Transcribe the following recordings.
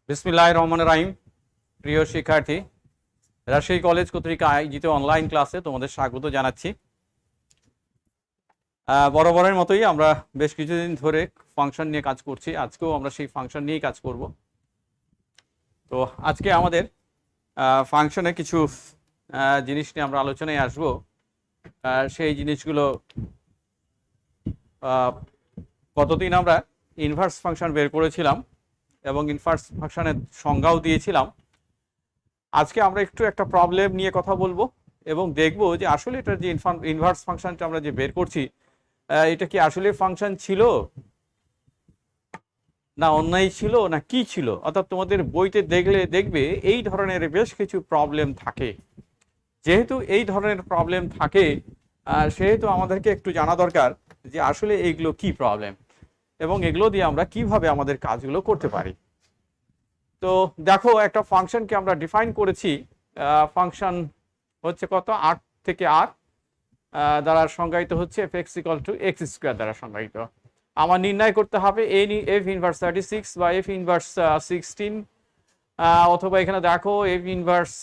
বিসমিল্লাহির রহমানির রহিম। প্রিয় শিক্ষার্থী, রাজশাহী কলেজ কর্তৃক আয়োজিত অনলাইন ক্লাসে তোমাদের স্বাগত জানাচ্ছি। বরাবরের মতোই আমরা বেশ কিছুদিন ধরে ফাংশন নিয়ে কাজ করছি। আজকেও আমরা সেই ফাংশন নিয়েই কাজ করব। তো আজকে আমাদের ফাংশনে কিছু জিনিস নিয়ে আমরা আলোচনায় আসব। সেই জিনিসগুলো কতদিন আমরা ইনভার্স ফাংশন বের করেছিলাম এবং ইনভার্স ফাংশনের সংজ্ঞাও দিয়েছিলাম। আজকে আমরা একটু একটা প্রবলেম নিয়ে কথা বলবো এবং দেখব যে আসলে এটা যে ইনভার্স ফাংশনটা আমরা যে বের করছি এটা কি আসলে ফাংশন ছিল না অন্যায় ছিল না কি ছিল। অর্থাৎ তোমাদের বইতে দেখবে এই ধরনের বেশ কিছু প্রবলেম থাকে। যেহেতু এই ধরনের প্রবলেম থাকে সেহেতু আমাদেরকে একটু জানা দরকার যে আসলে এইগুলো কি প্রবলেম এবং এগুলো দিয়ে আমরা কিভাবে আমাদের কাজগুলো করতে পারি। তো দেখো, একটা ফাংশনকে আমরা ডিফাইন করেছি। ফাংশন হচ্ছে কত, r থেকে r দ্বারা সংজ্ঞায়িত হচ্ছে f(x = x² দ্বারা সংজ্ঞায়িত। আমার নির্ণয় করতে হবে f ইনভার্স 36 বা f ইনভার্স 16, অথবা এখানে দেখো f ইনভার্স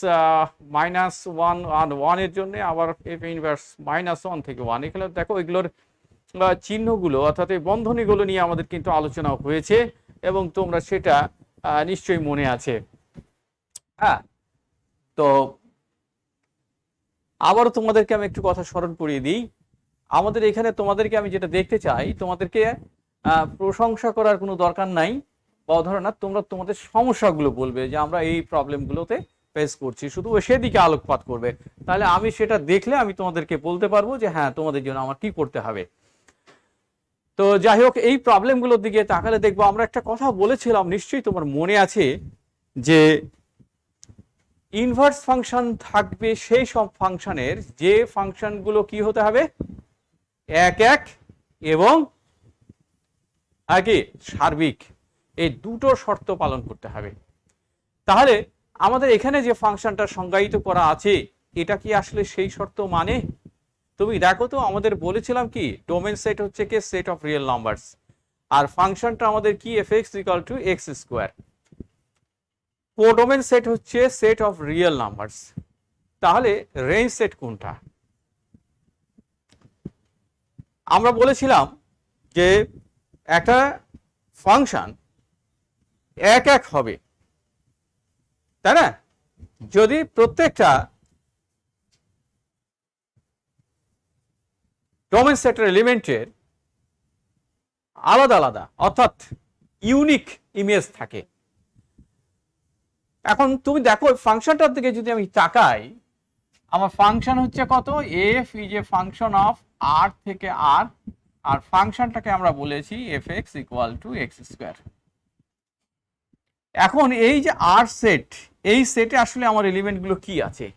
-1 আর 1 এর জন্য আবার f ইনভার্স -1 থেকে 1। এখানে দেখো এগুলোর চিহ্নগুলো অর্থাৎ এই বন্ধনীগুলো নিয়ে আমাদের কিন্তু আলোচনা হয়েছে এবং তোমরা সেটা নিশ্চয়ই মনে আছে। হ্যাঁ, তো আবারও তোমাদেরকে আমি একটু কথা স্মরণ করিয়ে দিই। আমাদের এখানে তোমাদেরকে আমি যেটা দেখতে চাই, তোমাদেরকে প্রশংসা করার কোনো দরকার নাই বা ধরো না, তোমরা তোমাদের সমস্যাগুলো বলবে যে আমরা এই প্রবলেমগুলোতে ফেস করছি, শুধু সেদিকে আলোকপাত করবে। তাহলে আমি সেটা দেখলে আমি তোমাদেরকে বলতে পারবো যে হ্যাঁ তোমাদের জন্য আমার কি করতে হবে। তো যাই হোক, এই প্রবলেমগুলোর দিকে তাকালে দেখবো আমরা একটা কথা বলেছিলাম, নিশ্চয়ই তোমার মনে আছে, যে ইনভার্স ফাংশন থাকবে সেই সব ফাংশনের যে ফাংশনগুলো কি হতে হবে, এক এক এবং আগে সার্বিক, এই দুটো শর্ত পালন করতে হবে। তাহলে আমাদের এখানে যে ফাংশনটা সংজ্ঞায়িত করা আছে এটা কি আসলে সেই শর্ত মানে? তুমি দেখো তো, আমাদের বলেছিলাম কি ডোমেন সেট হচ্ছে কি সেট অফ রিয়েল নাম্বারস, আর ফাংশনটা আমাদের কি f(x = x²। কোডোমেন সেট হচ্ছে সেট অফ রিয়েল নাম্বারস। তাহলে রেঞ্জ সেট কোনটা? আমরা বলেছিলাম যে একটা ফাংশন এক এক হবে, তাই না, যদি প্রত্যেকটা ডোমেন সেটের এলিমেন্টের আলাদা আলাদা অর্থাৎ ইউনিক ইমেজ থাকে। এখন তুমি দেখো ফাংশনটার দিকে যদি আমি তাকাই, আমার ফাংশন হচ্ছে কত, f is a function of r থেকে r, আর ফাংশনটাকে আমরা বলেছি f(x = x²। এখন এই যে r সেট, এই সেটে আসলে আমার এলিমেন্টগুলো কি আছে?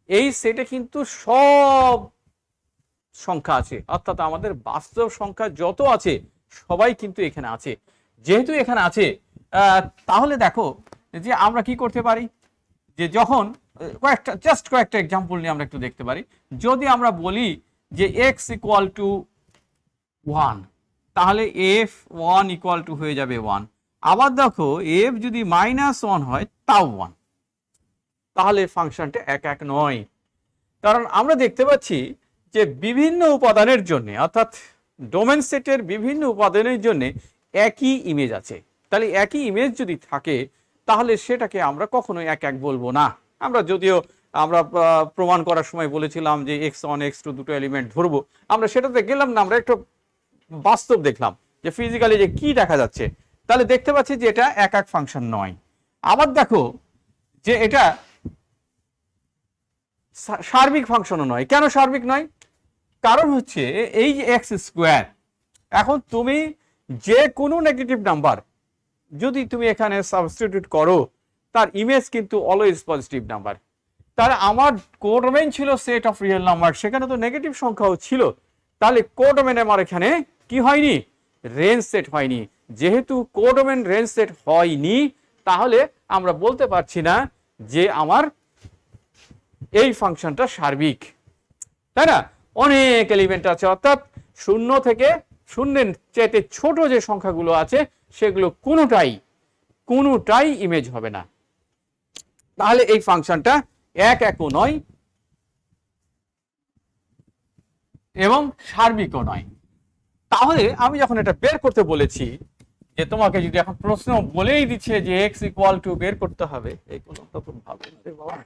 এই সেটে কিন্তু সব সংখ্যা আছে, অর্থাৎ আমাদের বাস্তব সংখ্যা যত আছে সবাই কিন্তু এখানে আছে। যেহেতু এখানে আছে তাহলে দেখো যে আমরা কি করতে পারি, যে যখন কয়েকটা এক্সাম্পল নিয়ে আমরা একটু দেখতে পারি। যদি আমরা বলি যে x = 1, তাহলে f(1 = হয়ে যাবে 1। আবার দেখো f যদি -1 হয় তাও 1, তাহলে ফাংশনটা এক এক নয়। কারণ আমরা দেখতে পাচ্ছি যে বিভিন্ন উপাদানের জন্য অর্থাৎ ডোমেন সেটের বিভিন্ন উপাদানের জন্য একই ইমেজ আছে। তাহলে একই ইমেজ যদি থাকে তাহলে সেটাকে আমরা কখনোই এক এক বলবো না। আমরা যদিও আমরা প্রমাণ করার সময় বলেছিলাম যে x1 x2 দুটো এলিমেন্ট ধরবো, আমরা সেটাতে গেলাম না, আমরা একটু বাস্তব দেখলাম যে ফিজিক্যালি যে কি দেখা যাচ্ছে। তাহলে দেখতে পাচ্ছি যে এটা এক এক ফাংশন নয়। আবার দেখো যে এটা সার্বিক ফাংশনও নয়। কেন সার্বিক নয়? কারণ হচ্ছে এই যে x², এখন তুমি যে কোনো নেগেটিভ নাম্বার যদি তুমি এখানে সাবস্টিটিউট করো তার ইমেজ কিন্তু অলওয়েজ পজিটিভ নাম্বার। তাহলে আমার কোডোমেন ছিল সেট অফ রিয়েল নাম্বার, সেখানে তো নেগেটিভ সংখ্যাও ছিল। তাহলে কোডোমেনে আমার এখানে কি হয়নি, রেঞ্জ সেট হয়নি। যেহেতু কোডোমেন রেঞ্জ সেট হয়নি তাহলে আমরা বলতে পারছি না যে আমার এই ফাংশনটা সার্বিক, তাই না? অনেক এলিমেন্ট আছে, অর্থাৎ 0 থেকে 0 চাইতে ছোট যে সংখ্যাগুলো আছে সেগুলো কোনোটাই কোনোটাই ইমেজ হবে না। তাহলে এই ফাংশনটা এক একও নয় এবং সার্বিকও নয়। তাহলে আমি যখন এটা বের করতে বলেছি, যে তোমাকে যদি এখন প্রশ্ন বলেই দিচ্ছে যে এক্স ইকুয়াল টু বের করতে হবে, এইগুলো তখন ভাবে রে বাবা।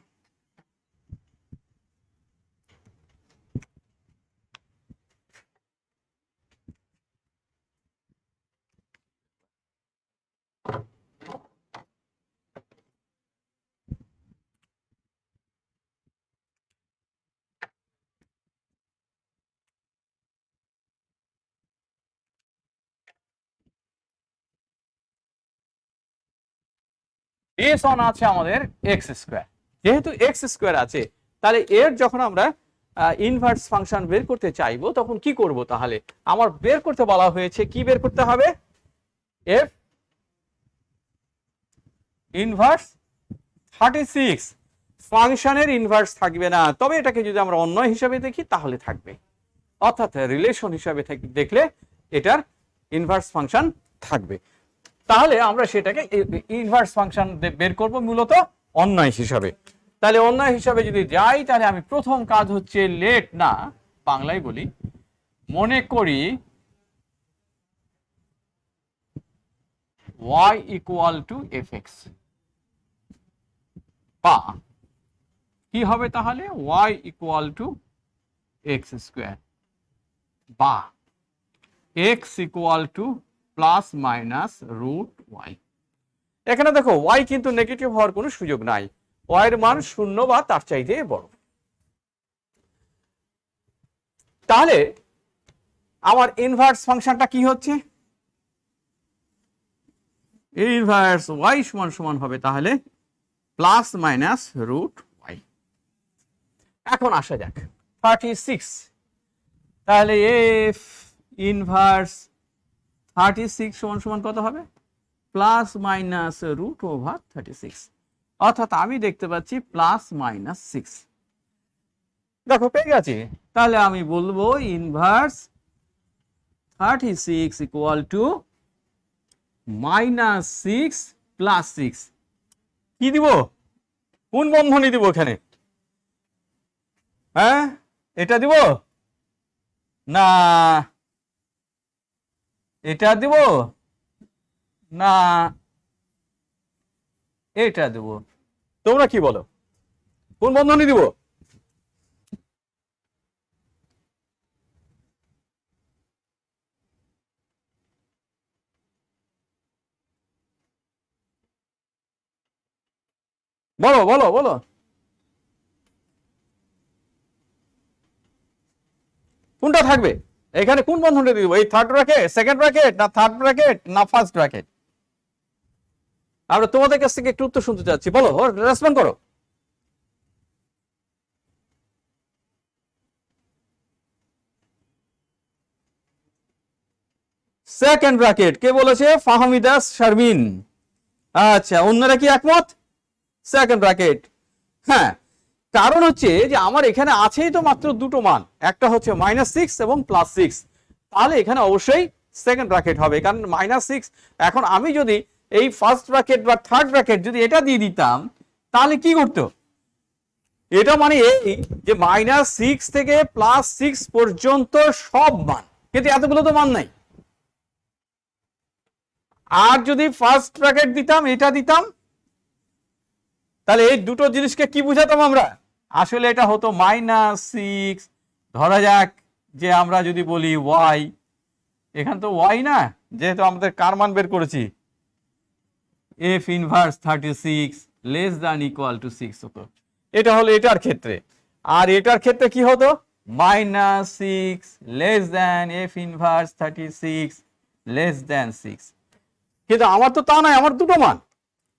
বেস অন আছে আমাদের এক্স স্কোয়ার, যেহেতু এক্স স্কোয়ার আছে তাহলে এর যখন আমরা ইনভার্স ফাংশন বের করতে চাইবো তখন কি করব? তাহলে আমার বের করতে বলা হয়েছে, কি বের করতে হবে? F inverse 36। ফাংশনের ইনভার্স থাকবে না, তবে এটাকে যদি আমরা অন্য হিসাবে দেখি তাহলে থাকবে, অর্থাৎ রিলেশন হিসাবে দেখলে এটার ইনভার্স ফাংশন থাকবে। তাহলে আমরা সেটাকে ইনভার্স ফাংশন বের করব মূলত অন্যয় হিসাবে। তাহলে অন্যয় হিসাবে যদি যাই, তাহলে আমি প্রথম কাজ হচ্ছে লেট না, বাংলায় বলি, মনে করি y ইকুয়াল টু fx, বা কি হবে তাহলে y equal to x square, বা x equal to plus minus root y. এখানে দেখো y কিন্তু নেগেটিভ হওয়ার কোনো সুযোগ নাই, y এর মান 0 বা তার চাইতে বড়। তাহলে আমার ইনভার্স ফাংশনটা কি হচ্ছে? ইনভার্স y সমান সমান হবে তাহলে প্লাস মাইনাস রুট ওয়াই। এখন আসা যাক 36, তাহলে এফ ইনভার্স 36 সমান সমান কত হবে? প্লাস মাইনাস রুট ওভার 36, অর্থাৎ আমি দেখতে পাচ্ছি প্লাস মাইনাস 6। দেখো পেয়ে গেছি, তাহলে আমি বলবো inverse 36 equal to minus 6 plus 6। কি দিব? কোন বন্ধনী দিব এখানে? হ্যাঁ, এটা দিব না এটা দিব না এটা দেব? তোমরা কি বলো, কোন বন্ধনী দিব? বলো বলো বলো। কোনটা থাকবে এখানে? কোন বন্ধনী দিব? এই থার্ড ব্র্যাকেট, সেকেন্ড ব্র্যাকেট, না থার্ড ব্র্যাকেট, না ফার্স্ট ব্র্যাকেট? আমরা তোমাদের কাছ থেকে একটু উত্তর শুনতে চাচ্ছি, বলো, রেসপন্ড করো। Second bracket. কে বলেছে? ফাহমিদা শারমিন। আচ্ছা, অন্যরা কি একমত? Second bracket. হ্যাঁ, কারণ হচ্ছে যে আমার এখানে আছেই তো মাত্র দুটো মান, একটা হচ্ছে -6 এবং +6, তাহলে এখানে অবশ্যই সেকেন্ড ব্র্যাকেট হবে, কারণ -6। এখন আমি যদি এই ফার্স্ট ব্র্যাকেট বা থার্ড ব্র্যাকেট যদি এটা দিয়ে দিতাম তাহলে কি করতো? এটা মানে এই যে -6 থেকে +6 পর্যন্ত সব মান, কিন্তু এতগুলো তো মান নাই। আর যদি ফার্স্ট ব্র্যাকেট দিতাম, এটা দিতাম, তাহলে এই দুটো জিনিসকে কি বুঝাতাম আমরা? আসলে এটা হতো -6। ধরা যাক যে আমরা যদি বলি y, এখানে তো y না, যেহেতু আমাদের কার মান বের করেছি, f inverse 36 less than equal to 6 হতো। এটা হলো এটার ক্ষেত্রে। আর এটার ক্ষেত্রে কি হতো? -6 less than f inverse 36 less than 6। কিন্তু আমার তো তা নয়, আমার দুটো মান।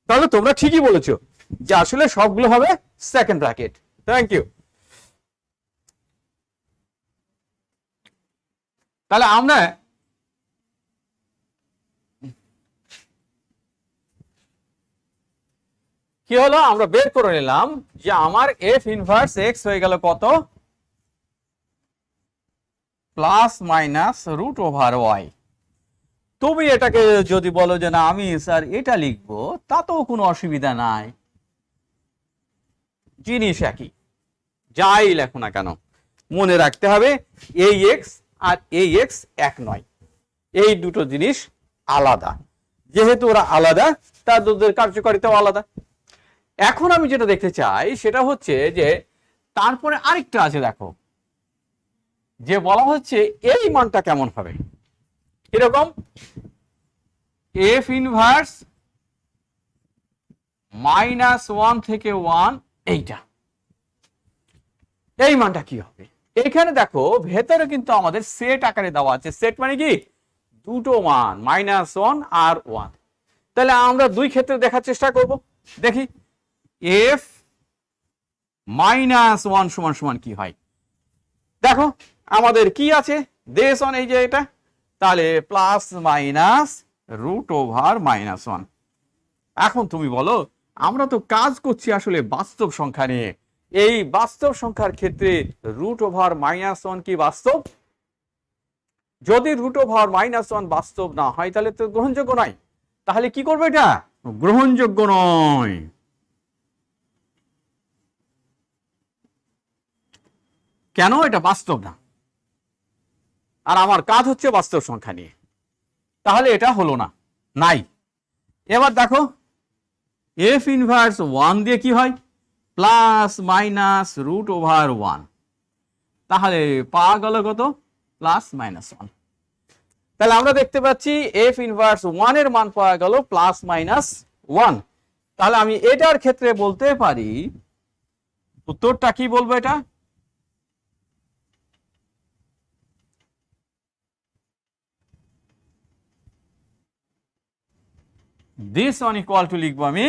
তাহলে তোমরা ঠিকই বলেছো যে আসলে সবগুলো হবে সেকেন্ড ব্র্যাকেট। Thank you. তাহলে আমরা কি হলো? আমরা বের করে নিলাম যে আমার f ইনভার্স x হয়ে গেল কত? Plus minus root over y। তুমি এটাকে যদি বলো যে না আমি স্যার এটা লিখবো, তাতেও কোনো অসুবিধা নাই, জিনিস একই, যাই লেখো না কেন মনে রাখতে হবে এই এক্স আর এই এক্স এক নয়, এই দুটো জিনিস আলাদা। যেহেতু ওরা আলাদা, তাদের কার্যকারিতাও আলাদা। এখন আমি যেটা দেখতে চাই সেটা হচ্ছে যে তারপরে আরেকটা আছে, দেখো, যে বলা হচ্ছে এই মানটা কেমন হবে, এরকম এফ ইনভার্স -1 থেকে 1, এইটা, এই মানটা কি হবে? এখানে দেখো ভেতরে কিন্তু আমাদের সেট আকারে দেওয়া আছে। সেট মানে কি? দুটো মান, -1 আর 1। তাহলে আমরা দুই ক্ষেত্রে দেখার চেষ্টা করব। দেখি এফ -1 সমান সমান কি হয়। দেখো আমাদের কি আছে, দেশ অন, এই যে এটা, তাহলে প্লাস মাইনাস √(-1)। এখন তুমি বলো, আমরা তো কাজ করছি আসলে বাস্তব সংখ্যা নিয়ে, এই বাস্তব সংখ্যার ক্ষেত্রে √(-1) কি বাস্তব? যদি √(-1) বাস্তব না হয় তাহলে তো গ্রহণযোগ্য নয়। তাহলে কি করবে? এটা গ্রহণযোগ্য নয়। কেন? এটা বাস্তব না, আর আমার কাজ হচ্ছে বাস্তব সংখ্যা নিয়ে, তাহলে এটা হলো না, নাই। এবার দেখো এফ ইনভার্স 1 দিয়ে কি হয়, প্লাস মাইনাস √(1). তাহলে পাওয়া গেল কত? +-1। তাহলে আমরা দেখতে পাচ্ছি এফ ইনভার্স 1 এর মান পাওয়া গেল +-1। তাহলে আমি এটার ক্ষেত্রে বলতে পারি, উত্তরটা কি বলবো, এটা this one equal to লিখবো আমি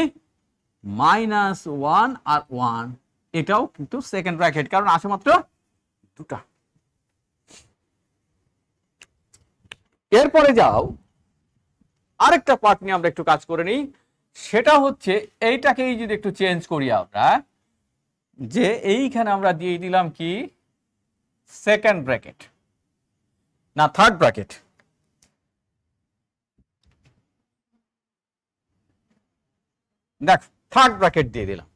-1 আর 1, এটাও কিন্তু সেকেন্ড ব্র্যাকেট, কারণ আছে মাত্র দুটা। এরপরে যাও আরেকটা পার্ট নিয়ে আমরা একটু কাজ করে নিই, সেটা হচ্ছে এইটাকেই যদি একটু চেঞ্জ করি আমরা, যে এইখানে আমরা দিয়ে দিলাম কি সেকেন্ড ব্র্যাকেট, না থার্ড ব্র্যাকেট, দেখ থার্ড ব্র্যাকেট দিয়ে দিলাম।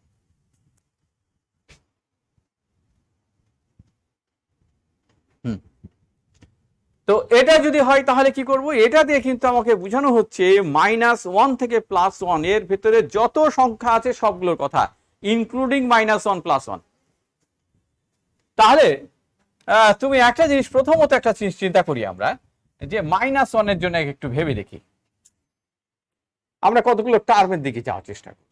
তো এটা যদি হয় তাহলে কি করব, এটা দিয়ে কিন্তু আমাকে বোঝানো হচ্ছে -1 থেকে +1 এর ভিতরে যত সংখ্যা আছে সবগুলোর কথা, ইনক্লুডিং -1 +1। তাহলে তুমি একটা জিনিস, প্রথমত একটা জিনিস চিন্তা করি আমরা, যে -1 এর জন্য একটু ভেবে দেখি, আমরা কতগুলো টার্মের দিকে যাওয়ার চেষ্টা করি।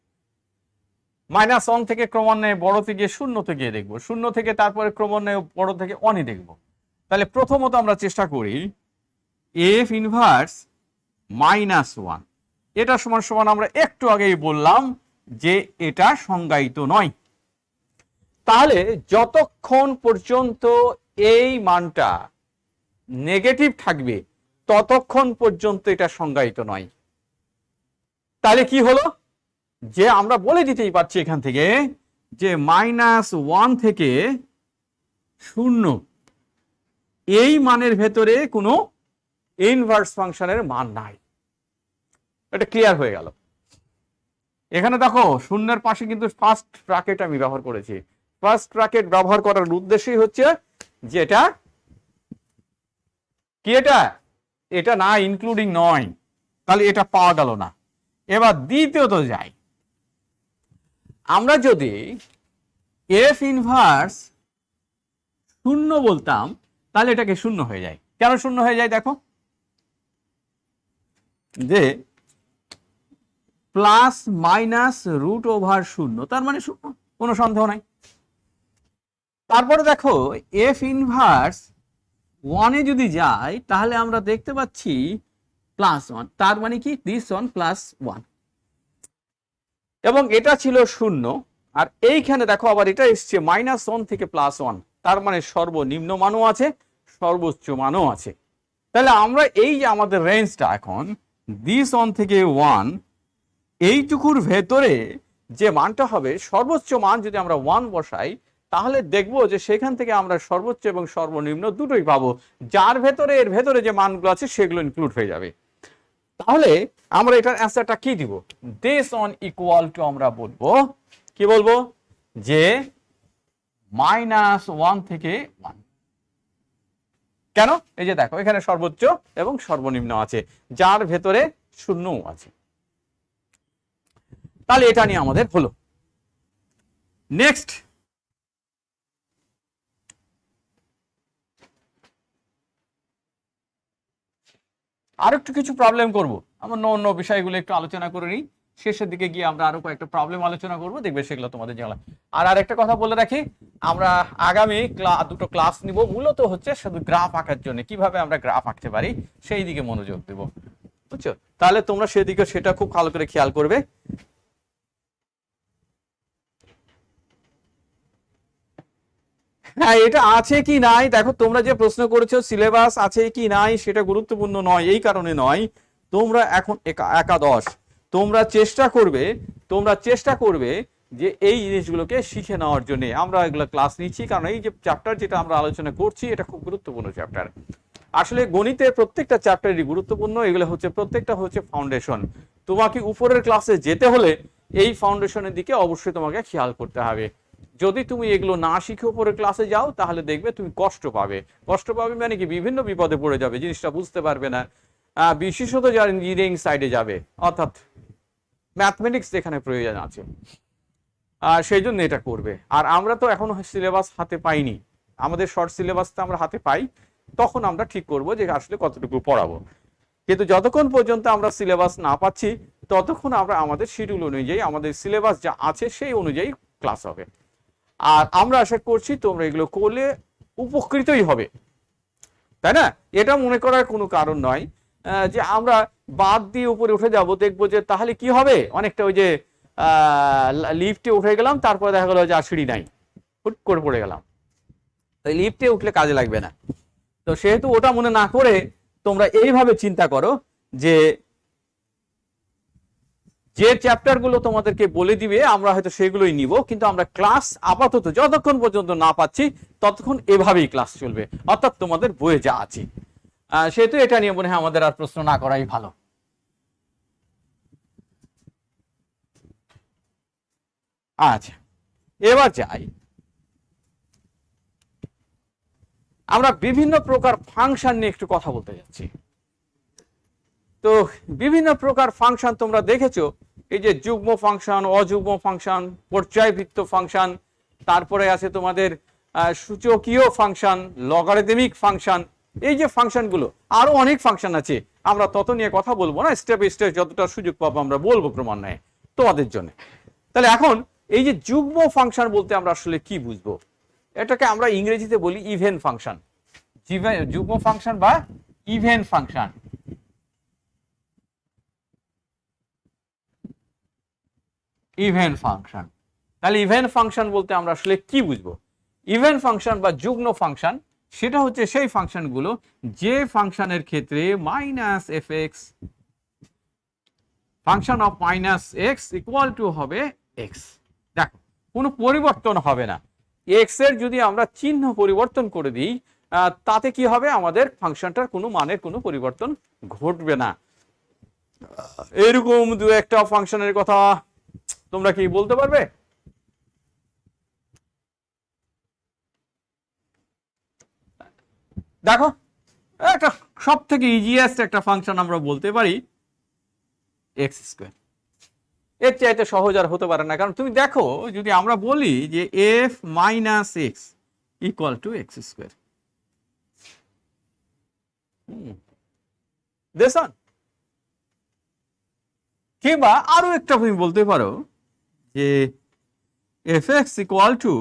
-1 থেকে ক্রমান্বয়ে বড়তে গিয়ে শূন্যতে গিয়ে দেখবো, শূন্য থেকে তারপরে ক্রমান্বয়ে বড় থেকে অনে দেখবো। তাহলে প্রথমত আমরা চেষ্টা করি এফ ইনভার্স -1, এটা সমান সমান আমরা একটু আগেই বললাম যে এটা সংজ্ঞায়িত নয়। তাহলে যতক্ষণ পর্যন্ত এই মানটা নেগেটিভ থাকবে ততক্ষণ পর্যন্ত এটা সংজ্ঞায়িত নয়। তাহলে কি হলো, যে আমরা বলে দিতেই পারছি এখান থেকে যে -1 থেকে 0 এই মানের ভেতরে কোনো ইনভার্স ফাংশনের মান নাই। এটা ক্লিয়ার হয়ে গেল। এখানে দেখো শূন্যের পাশে কিন্তু ফার্স্ট ব্র্যাকেট আমি ব্যবহার করেছি। ফার্স্ট ব্র্যাকেট ব্যবহার করার উদ্দেশ্যই হচ্ছে যে এটা কি, এটা না ইনক্লুডিং নয়, তাহলে এটা পাওয়া গেল না। এবার দ্বিতীয়ত যাই, আমরা যদি এফ ইনভার্স 0 বলতাম তাহলে এটাকে 0 হয়ে যায়। কেন 0 হয়ে যায়? দেখো যে +-√0, তার মানে 0, কোনো সন্দেহ নাই। তারপরে দেখো এফ ইনভার্স 1 এ যদি যাই তাহলে আমরা দেখতে পাচ্ছি +1, তার মানে কি দিস ওয়ান +1, এবং এটা ছিল 0। আর এইখানে দেখো আবার এটা এসছে -1 থেকে +1, তার মানে সর্বনিম্ন মানও আছে সর্বোচ্চ মানও আছে। তাহলে আমরা এই যে আমাদের রেঞ্জটা এখন দিস 1 থেকে 1, এইটুকুর ভেতরে যে মানটা হবে সর্বোচ্চ মান, যদি আমরা 1 বসাই তাহলে দেখবো যে সেখান থেকে আমরা সর্বোচ্চ এবং সর্বনিম্ন দুটোই পাবো, যার ভেতরে এর ভেতরে যে মানগুলো আছে সেগুলো ইনক্লুড হয়ে যাবে। তাহলে আমরা এটার অ্যান্সারটা কি দিব? দিস অন ইকুয়াল টু আমরা বলবো, কি বলবো, যে -1 থেকে 1। কেন? এই যে দেখো এখানে সর্বোচ্চ এবং সর্বনিম্ন আছে, যার ভেতরে শূন্যও আছে। তাহলে এটা নিয়ে আমাদের হলো। নেক্সট, আর একটু কিছু প্রবলেম করব, আমরা অন্য বিষয়গুলো একটু আলোচনা করে নিই, শেষের দিকে গিয়ে আমরা আরো কয়েকটা প্রবলেম আলোচনা করব, দেখবে সেগুলো তোমাদের জানা। আর একটা কথা বলে রাখি, আমরা আগামী দুটো ক্লাস নিব মূলত হচ্ছে শুধু গ্রাফ আঁকার জন্য, কিভাবে আমরা গ্রাফ আঁকতে পারি সেই দিকে মনোযোগ দেব, বুঝছো? তাহলে তোমরা সেদিকে সেটা খুব ভালো করে খেয়াল করবে। হ্যাঁ, এটা আছে কি নাই, দেখো তোমরা যে প্রশ্ন করেছো সিলেবাস আছে কি নাই সেটা গুরুত্বপূর্ণ নয়, এই কারণে নয়, তোমরা এখন একাদশ, তোমরা চেষ্টা করবে যে এই জিনিসগুলোকে শিখে নেওয়ার জন্য আমরা এগুলো ক্লাস নিচ্ছি, কারণ এই যে চ্যাপ্টার যেটা আমরা আলোচনা করছি এটা খুব গুরুত্বপূর্ণ চ্যাপ্টার। আসলে গণিতের প্রত্যেকটা চ্যাপ্টারই গুরুত্বপূর্ণ, এগুলো হচ্ছে প্রত্যেকটা হচ্ছে ফাউন্ডেশন। তোমাকে উপরের ক্লাসে যেতে হলে এই ফাউন্ডেশনের দিকে অবশ্যই তোমাকে খেয়াল করতে হবে। যদি তুমি এগুলো না শিখে উপরের ক্লাসে যাও তাহলে দেখবে তুমি কষ্ট পাবে মানে কি বিভিন্ন বিপদে পড়ে যাবে, জিনিসটা বুঝতে পারবে না। বিশেষত যারা ইঞ্জিনিয়ারিং সাইডে যাবে, অর্থাৎ ম্যাথমেটিক্স যেখানে প্রয়োজন আছে, সেই জন্য এটা করবে। আর আমরা তো এখনো সিলেবাস হাতে পাইনি, আমাদের শর্ট সিলেবাসটা আমরা হাতে পাই, তখন আমরা ঠিক করব যে আসলে কতটুকু পড়াবো। কিন্তু যতক্ষণ পর্যন্ত আমরা সিলেবাস না পাচ্ছি ততক্ষণ আমরা আমাদের শিডিউল অনুযায়ী, আমাদের সিলেবাস যা আছে সেই অনুযায়ী ক্লাস হবে। আর আমরা আশা করছি তোমরা এগুলো করলে উপকৃতই হবে, তাই না? এটা মনে করার কোনো কারণ নয় যে আমরা বাদ দিয়ে উপরে উঠে যাব, দেখবো যে তাহলে কি হবে, অনেকটা ওই যে লিফটে উঠে গেলাম, তারপরে দেখা গেলো যে আর সিঁড়ি নাই, হুট করে পড়ে গেলাম, তাই লিফটে উঠলে কাজে লাগবে না। তো সেহেতু ওটা মনে না করে তোমরা এইভাবে চিন্তা করো যে যে চ্যাপ্টার গুলো তোমাদেরকে বলে দিবে আমরা হয়তো সেগুলোই নিব, কিন্তু আমরা ক্লাস আপাতত যতক্ষণ পর্যন্ত না পাচ্ছি ততক্ষণ এভাবেই ক্লাস চলবে, অর্থাৎ তোমাদের বইয়ে যা আছে। সেহেতু এটা নিয়ে মনে হয় আমাদের আর প্রশ্ন না করাই ভালো। আচ্ছা, এবার যাই, আমরা বিভিন্ন প্রকার ফাংশন নিয়ে একটু কথা বলতে যাচ্ছি। তো বিভিন্ন প্রকার ফাংশন তোমরা দেখেছো, এই যে যুগ্ম ফাংশন, অযুগ্ম ফাংশন, পর্যায়বৃত্ত ফাংশন, তারপরে আছে তোমাদের সূচকীয় ফাংশন, লগারিদমিক ফাংশন, এই যে ফাংশনগুলো, আরো অনেক ফাংশন আছে, আমরা তত নিয়ে কথা বলবো না, স্টেপ বাই স্টেপ যতটা সুযোগ পাবো আমরা বলবো ক্রমান্বয়ে তোমাদের জন্য। তাহলে এখন এই যে যুগ্ম ফাংশন বলতে আমরা আসলে কি বুঝবো, এটাকে আমরা ইংরেজিতে বলি ইভেন ফাংশন, যুগ্ম ফাংশন বা ইভেন ফাংশন। ইভেন ফাংশন, তাহলে ইভেন ফাংশন বলতে আমরা আসলে কি বুঝবো? ইভেন ফাংশন বা যুগ্ম ফাংশন সেটা হচ্ছে সেই ফাংশনগুলো যে ফাংশনের ক্ষেত্রে -f(x), function of -x equal two হবে x। দেখো কোনো পরিবর্তন হবে না, x এর যদি আমরা চিহ্ন পরিবর্তন করে দিই তাতে কি হবে, আমাদের ফাংশনটার কোনো মানের কোনো পরিবর্তন ঘটবে না। এরকম দু একটা ফাংশনের কথা তোমরা কি বলতে পারবে? দেখো একটা সব থেকে ইজিয়েস্ট একটা ফাংশন আমরা বলতে পারি x²। এর চাইতে সহজ আর হতে পারে না, কারণ তুমি দেখো যদি আমরা বলি যে f - x equal two x², দেন কিংবা আরো একটা তুমি বলতে পারো যে fx equal to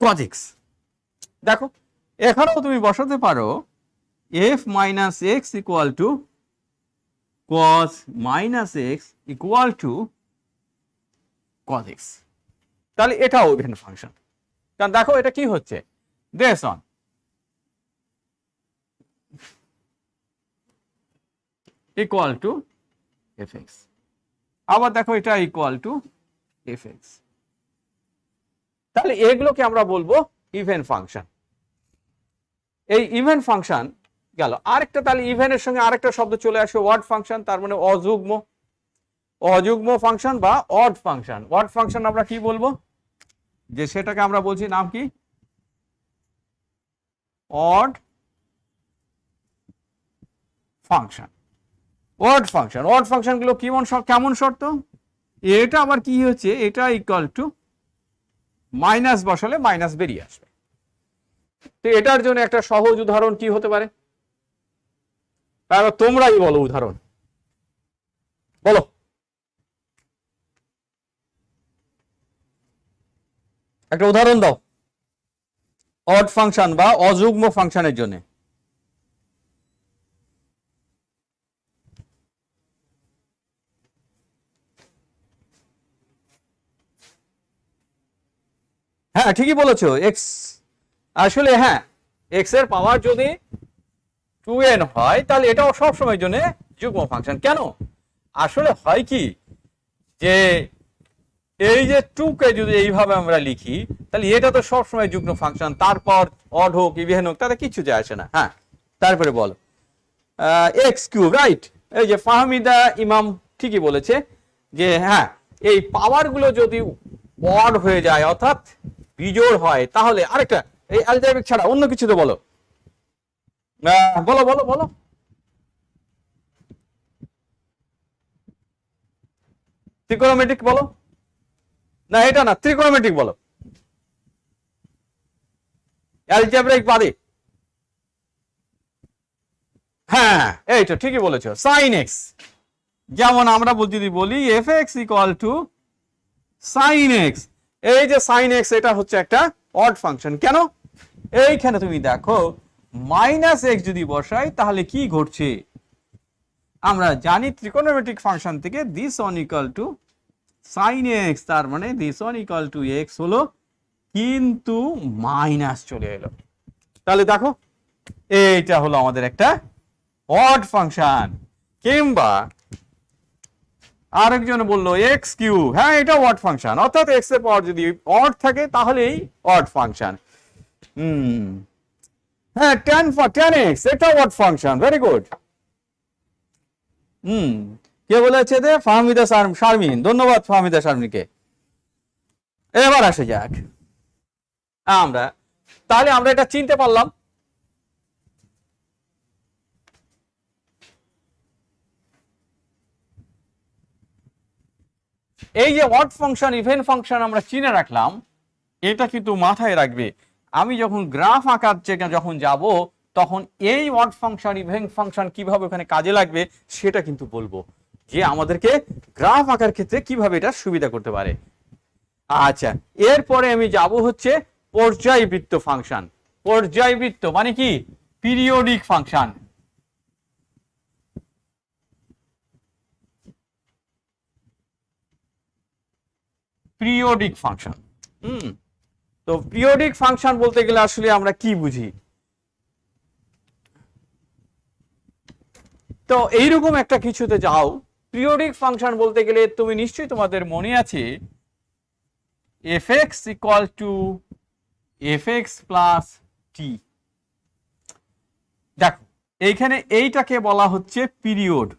cos x। দেখো এখানেও তুমি বসাতে পারো f - x equal two cos - x equal two cos x। তাহলে এটাও ইভেন ফাংশন, কারণ দেখো এটা কি হচ্ছে, this on equal to fx, আবার দেখো এটা ইকুয়াল টু fx। তাহলে এগুলোকে আমরা বলবো ইভেন ফাংশন। এই ইভেন ফাংশন গেল। আরেকটা তাহলে ইভেনের সঙ্গে আরেকটা শব্দ চলে আসে ওয়ার্ড ফাংশন, তার মানে অযুগ্ম, অযুগ্ম ফাংশন বা অড ফাংশন। অড ফাংশন আমরা কি বলবো, যে সেটাকে আমরা বলছি নাম কি, odd function. Odd function, odd function গুলো কেমন শর্ত, এটা আবার কি হচ্ছে, এটা ইকুয়াল টু মাইনাস বসালে মাইনাস বেরিয়ে আসবে। তো এটার জন্য একটা সহজ উদাহরণ কি হতে পারে, তাহলে তোমরাই বলো উদাহরণ, বলো। একটা উদাহরণ দাও অড ফাংশন বা অযুগ্ম ফাংশনের জন্য। হ্যাঁ ঠিকই বলেছো, এক্স আসলে হ্যাঁ এক্স এর পাওয়ার যদি 2n হয় তাহলে এটাও সব সময়ের জন্য যুগ্ম ফাংশন। কেন, আসলে হয় কি যে এই যে 2 কে যদি এইভাবে আমরা লিখি তাহলে এটা তো সব সময় যুগ্ম ফাংশন, তারপর অড হোক ইভেন হোক তাতে কিছু যায় আসে না। হ্যাঁ তারপরে বলো এক্স কিউব, রাইট। এই যে ফাহমিদা ইমাম ঠিকই বলেছে যে হ্যাঁ এই পাওয়ার গুলো যদি অড হয়ে যায় অর্থাৎ বিজোড় হয়, তাহলে আরেকটা এই অ্যালজেব্রিক ছাড়া অন্য কিছু তো বলো, বলো বলো বলো। ত্রিকোণমিতিক বলো, না এটা না, ত্রিকোণমিতিক বলো, অ্যালজেব্রিক বাদে। হ্যাঁ এই তো ঠিকই বলেছো, সাইন এক্স। যেমন আমরা যদি বলি f x equal to sine x, এই যে সাইন এক্স এটা হচ্ছে একটা অড ফাংশন। কেন, এইখানে তুমি দেখো মাইনাস এক্স যদি বসাই তাহলে কি ঘটছে, আমরা জানি ত্রিকোণমিতিক ফাংশন থেকে this one equal to sine x, তার মানে this one equal to x হলো, কিন্তু মাইনাস চলে এলো। তাহলে দেখো এইটা হলো আমাদের একটা অড ফাংশন। কিংবা আরেকজন বললো এক্স কিউ, হ্যাঁ এটা অড ফাংশন, অর্থাৎ এক্স এর পাওয়ার যদি অড থাকে তাহলেই অড ফাংশন। হ্যাঁ tan এক্স এটা অড ফাংশন, ভেরি গুড। কে বলেছে যে ফাহমিদা শারমিন, ধন্যবাদ ফাহমিদা শারমিনকে। এবার আসে যাক আমরা, তাহলে আমরা এটা চিনতে পারলাম। এই যে অড ফাংশন ইভেন ফাংশন আমরা চিনে রাখলাম, এটা কিন্তু মাথায় রাখবে। আমি যখন গ্রাফ আঁকার যখন যাব তখন এই অড ফাংশন ইভেন ফাংশন কিভাবে ওখানে কাজে লাগবে সেটা কিন্তু বলবো, যে আমাদেরকে গ্রাফ আঁকার ক্ষেত্রে কিভাবে এটা সুবিধা করতে পারে। আচ্ছা এরপরে আমি যাব হচ্ছে পর্যায়বৃত্ত ফাংশন। পর্যায়বৃত্ত মানে কি, পিরিয়ডিক ফাংশন। পিরিয়ডিক ফাংশন, তো পিরিয়ডিক ফাংশন বলতে গেলে আসলে আমরা কি বুঝি, তো এইরকম একটা কিছুতে যাও। পিরিয়ডিক ফাংশন বলতে গেলে তুমি নিশ্চয়ই তোমাদের মনে আছে F x equal to F X plus T. দেখো এইখানে এইটাকে বলা হচ্ছে পিরিয়ড।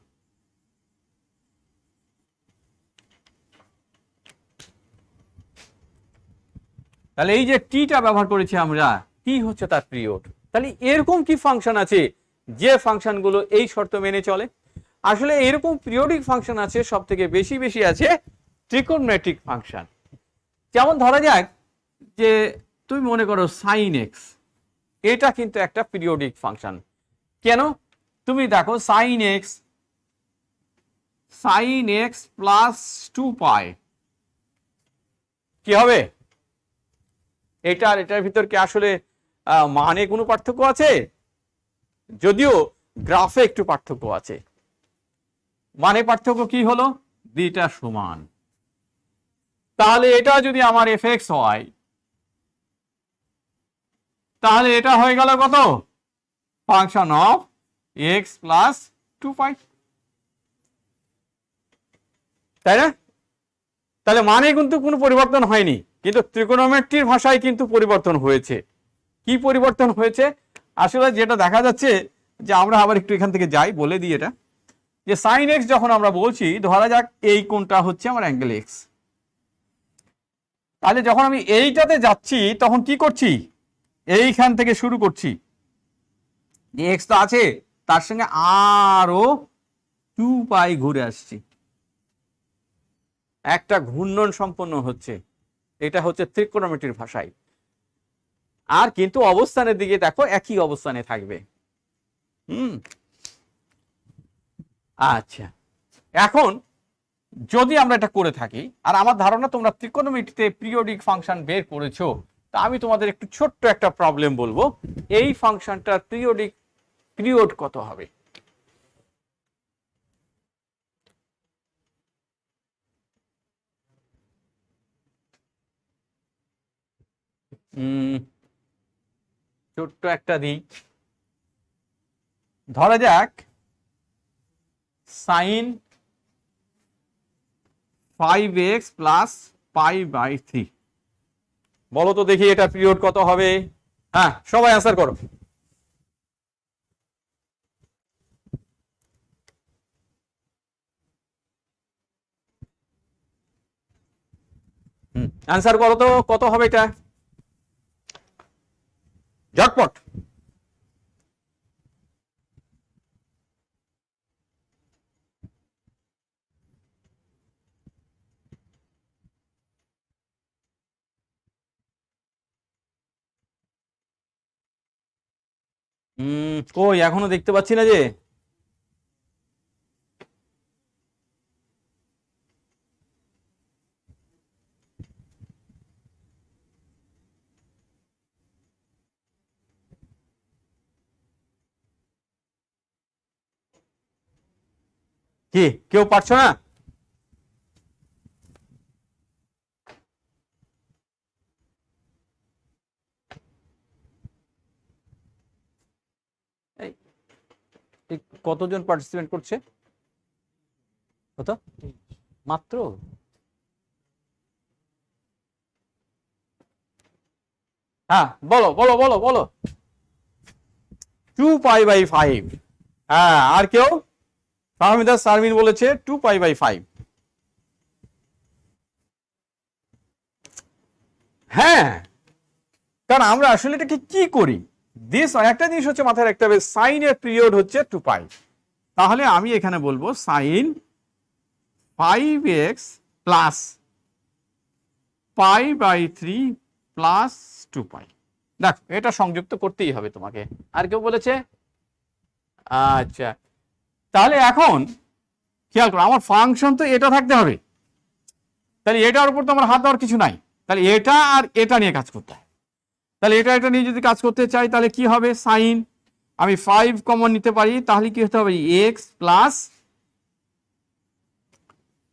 তাহলে এই যে টিটা ব্যবহার করেছি আমরা, টি হচ্ছে তার পিরিয়ড। তাহলে এরকম কি ফাংশন আছে যে ফাংশনগুলো এই শর্ত মেনে চলে? আসলে এরকম পিরিয়ডিক ফাংশন আছে সব থেকে বেশি আছে ত্রিকোণমিতিক ফাংশন। যেমন ধরা যাক যে তুমি মনে করো সাইন এক্স, এটা কিন্তু একটা পিরিয়ডিক ফাংশন। কেন, তুমি দেখো সাইন এক্স প্লাস 2π কি হবে, এটার ভিতর কি আসলে মানে কোনো পার্থক্য আছে? যদিও গ্রাফে একটু পার্থক্য আছে। মানে পার্থক্য কি হলো, দুইটা সমান। তাহলে এটা যদি আমার এফ এক্স হয় তাহলে এটা হয়ে গেল কত, ফাংশন অফ এক্স প্লাস 2π, তাই না? তাহলে মানে কিন্তু কোনো পরিবর্তন হয়নি, কিন্তু ত্রিকোণমিতির ভাষায় কিন্তু পরিবর্তন হয়েছে। কি পরিবর্তন হয়েছে? আসলে যেটা দেখা যাচ্ছে যে আমরা আবার একটু এখান থেকে যাই, বলে দিই এটা, যে সাইন এক্স যখন আমরা বলছি, ধরা যাক এই কোণটা হচ্ছে আমার অ্যাঙ্গেল এক্স, তাহলে যখন আমি এইটাতে যাচ্ছি তখন কি করছি, এইখান থেকে শুরু করছি, এক্স তো আছে, তার সঙ্গে আরো 2π ঘুরে আসছি, একটা ঘূর্ণন সম্পন্ন হচ্ছে। এটা হচ্ছে ত্রিকোণমিতির ভাষায়। আর কিন্তু অবস্থানের দিকে দেখো একই অবস্থানে থাকবে। আচ্ছা, এখন যদি আমরা এটা করে থাকি, আর আমার ধারণা তোমরা ত্রিকোণমিতিতে পিরিয়ডিক ফাংশন বের করেছো, তা আমি তোমাদের একটু ছোট্ট একটা প্রবলেম বলবো, এই ফাংশনটার পিরিয়ড কত হবে। ছোট্ট একটা দিই, ধরা যাক সাইন 5x প্লাস π/3, বলো তো দেখি এটা পিরিয়ড কত হবে। হ্যাঁ, সবাই অ্যান্সার করো। অ্যান্সার করো তো, কত হবে এটা, ঝটপট। কই এখনো দেখতে পাচ্ছি না যে। কি কেউ পারছো না? কতজন পার্টিসিপেন্ট করছে, কত মাত্র? হ্যাঁ বলো বলো বলো বলো। 2π/5। হ্যাঁ, আর কেউ? ফাহমিদা শারমিন বলেছে 2π/5। হ্যাঁ, কারণ আমরা আসলে এটাকে কি করি, একটা জিনিস হচ্ছে মাথায় রাখতে হবে, সাইনের পিরিয়ড হচ্ছে 2π। তাহলে আমি এখানে বলবো সাইন 5x প্লাস π/3 প্লাস 2π। দেখো এটা সংযুক্ত করতেই হবে তোমাকে। আর কেউ বলেছে? আচ্ছা, তাহলে এখন খেয়াল করো, আমার ফাংশন তো এটা থাকতে হবে, তাহলে এটার উপর তো আমার হাত দেওয়ার কিছু নাই, তাহলে এটা আর এটা নিয়ে কাজ করতে হয়। তাহলে এটা নিয়ে যদি কাজ করতে চাই তাহলে কি হবে, সাইন আমি 5 কমন নিতে পারি, তাহলে কি হতে হবে, এক্স প্লাস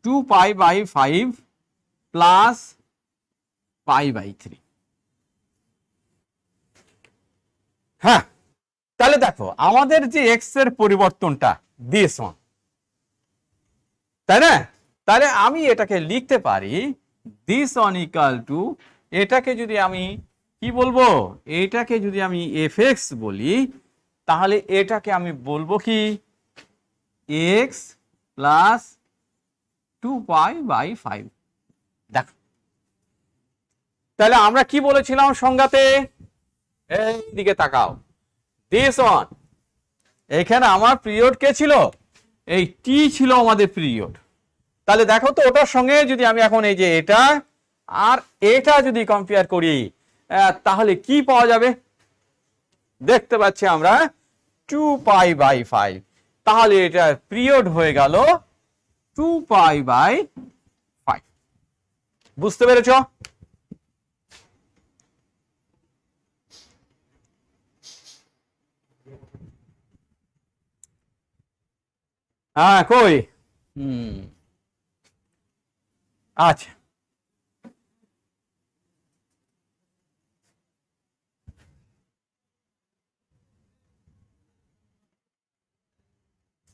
2π/5 প্লাস π/3। হ্যাঁ, তাহলে দেখো আমাদের যে এক্স এর পরিবর্তনটা দিস ওয়ান, তাই না? তাহলে আমি এটাকে লিখতে পারি দিস ওয়ান ইকাল টু, এটাকে যদি আমি কি বলবো, এটাকে যদি আমি fx বলি, তাহলে এটাকে আমি বলবো কি, x প্লাস 2π/5। দেখো তাহলে আমরা কি বলেছিলাম সংজ্ঞাতে, এই দিকে তাকাও, দিস ওয়ান, এখানে আমার পিরিয়ড কে ছিল, এই টি ছিল আমাদের পিরিয়ড। তাহলে দেখো তো ওটার সঙ্গে যদি আমি এখন এই যে এটা আর এটা যদি কম্পেয়ার করি, তাহলে কি পাওয়া যাবে, দেখতে পাচ্ছি আমরা 2π/5, তাহলে এটা পিরিয়ড হয়ে গেল 2π/5। বুঝতে পেরেছ? হ্যাঁ, কই? আচ্ছা,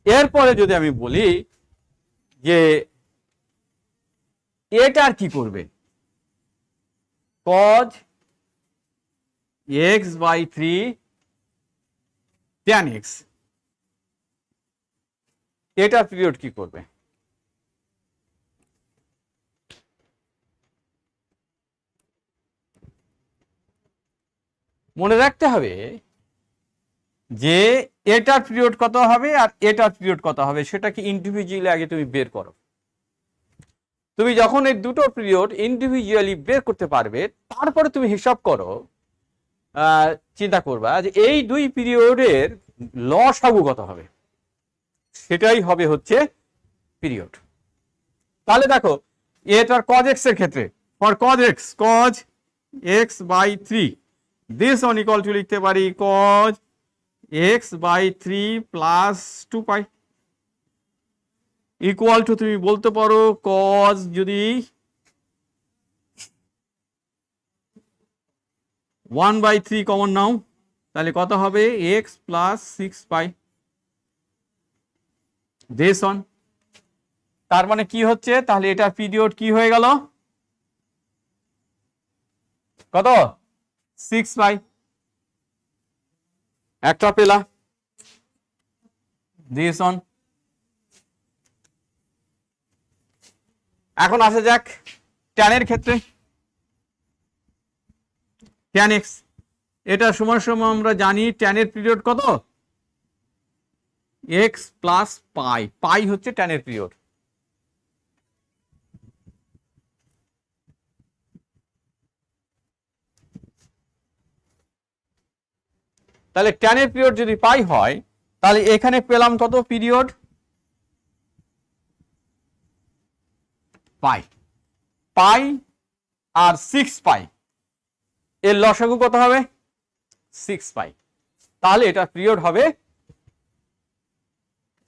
এরপরে যদি আমি বলি যে এটার কি করবে, cos x/3 tan x, এটার পিরিয়ড কি করবে? মনে রাখতে হবে যে এটার পিরিয়ড কত হবে আর এটার পিরিয়ড কত হবে সেটাকে ইন্ডিভিজুয়ালি আগে তুমি বের করো। তুমি যখন এই দুটো পিরিয়ড ইন্ডিভিজুয়ালি বের করতে পারবে তারপরে তুমি হিসাব করো, চিন্তা করবা যে এই দুই পিরিয়ডের লসাগু কত হবে, সেটাই হবে হচ্ছে পিরিয়ড। তাহলে দেখো এটার cos x এর ক্ষেত্রে for cos x by 3 this one equal to লিখতে পারি cos x by 3 plus 2 pi equal to তুমি বলতে পারো cos যদি 1/3 কমন নাও তাহলে কত হবে x plus 6 pi this on. তার মানে কি হচ্ছে, তাহলে এটার পিরিয়ড কি হয়ে গেল, কত 6 পাই, একটা পেলা দিস অন। এখন আসা যাক tan এর ক্ষেত্রে। tan x এটা সময় আমরা জানি tan এর পিরিয়ড কত, x প্লাস পাই, পাই হচ্ছে tan এর পিরিয়ড। তাহলে tan এর পিরিয়ড যদি পাই হয় তাহলে এখানে পেলাম কত পিরিয়ড, পাই, পাই আর 6 পাই, এর লসাগু কত হবে 6 পাই, তাহলে এটা পিরিয়ড হবে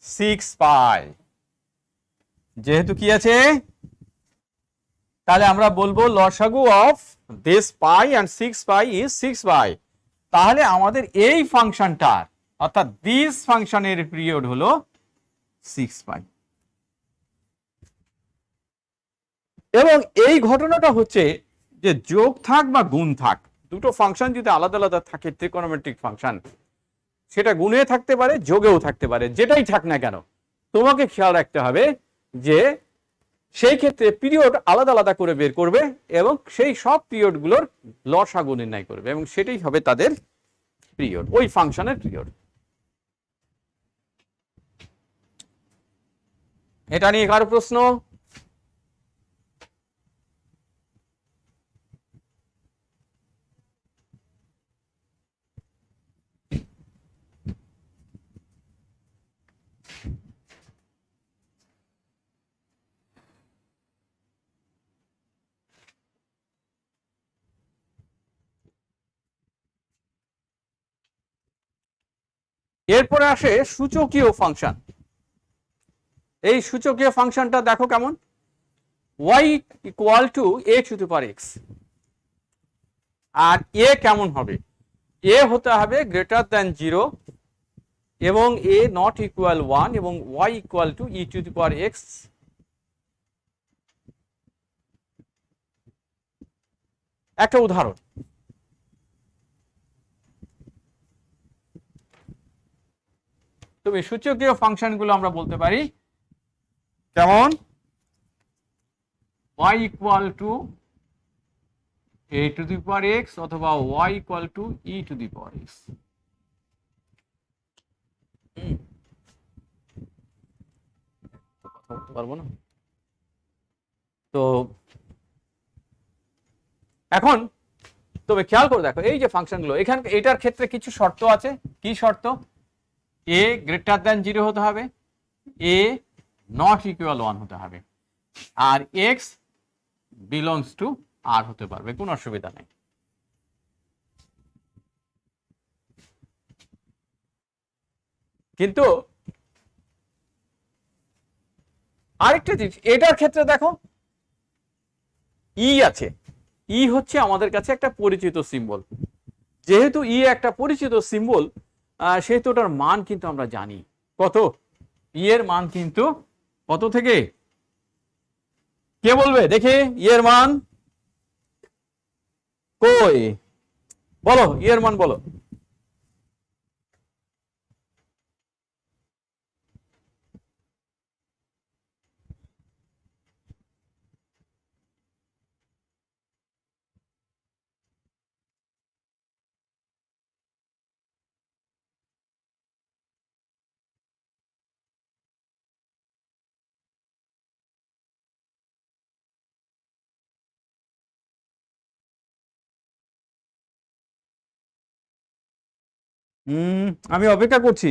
6 পাই। যেহেতু কি আছে তাহলে আমরা বলবো লসাগু of this pi and 6 pi is 6 pi. তাহলে আমাদের এই ফাংশনটার অর্থাৎ দিস ফাংশনের পিরিয়ড হলো 6 পাই। এবং এই ঘটনাটা হচ্ছে যে যোগ থাক বা গুণ থাক, দুটো ফাংশন যদি আলাদা আলাদা থাকে ত্রিকোণমিতিক ফাংশন, সেটা গুণে থাকতে পারে যোগেও থাকতে পারে, যেটাই থাক না কেন তোমাকে খেয়াল রাখতে হবে যে সেই ক্ষেত্রে পিরিয়ড আলাদা আলাদা করে বের করবে এবং সেই সব পিরিয়ডগুলোর লসাগু নির্ণয় করবে এবং সেটাই হবে তাদের পিরিয়ড, ওই ফাংশনের পিরিয়ড। এটা নিয়ে কারো প্রশ্ন? এরপরে আসে সূচকীয় ফাংশন। এই সূচকীয় ফাংশনটা দেখো কেমন, y equal to a to the power x, আর a কেমন হবে, a হতে হবে গ্রেটার দ্যান 0 এবং a নট ইকুয়াল 1 এবং y equal two e two the power x। একটা উদাহরণ, তবে সূচকীয় ফাংশনগুলো আমরা বলতে পারি কেমন, y equal to a to the power x অথবা y equal two e two the power x। কথা বলতে পারবো না তো। এখন তবে খেয়াল করে দেখো এই যে ফাংশনগুলো, এখানে এটার ক্ষেত্রে কিছু শর্ত আছে। কি শর্ত, a গ্রেটার দ্যান 0 হতে হবে, a নট ইকুয়াল 1 হতে হবে, আর x বিলংস টু r হতে পারবে, কোনো অসুবিধা নেই। কিন্তু আরেকটা জিনিস এটার ক্ষেত্রে দেখো ই আছে, ই হচ্ছে আমাদের কাছে একটা পরিচিত সিম্বল। যেহেতু ই একটা পরিচিত সিম্বল সেহেতু ওটার মান কিন্তু আমরা জানি কত, ই এর মান কিন্তু কত থেকে, কে বলবে দেখে ই এর মান, কই বলো ই এর মান বলো, আমি অপেক্ষা করছি।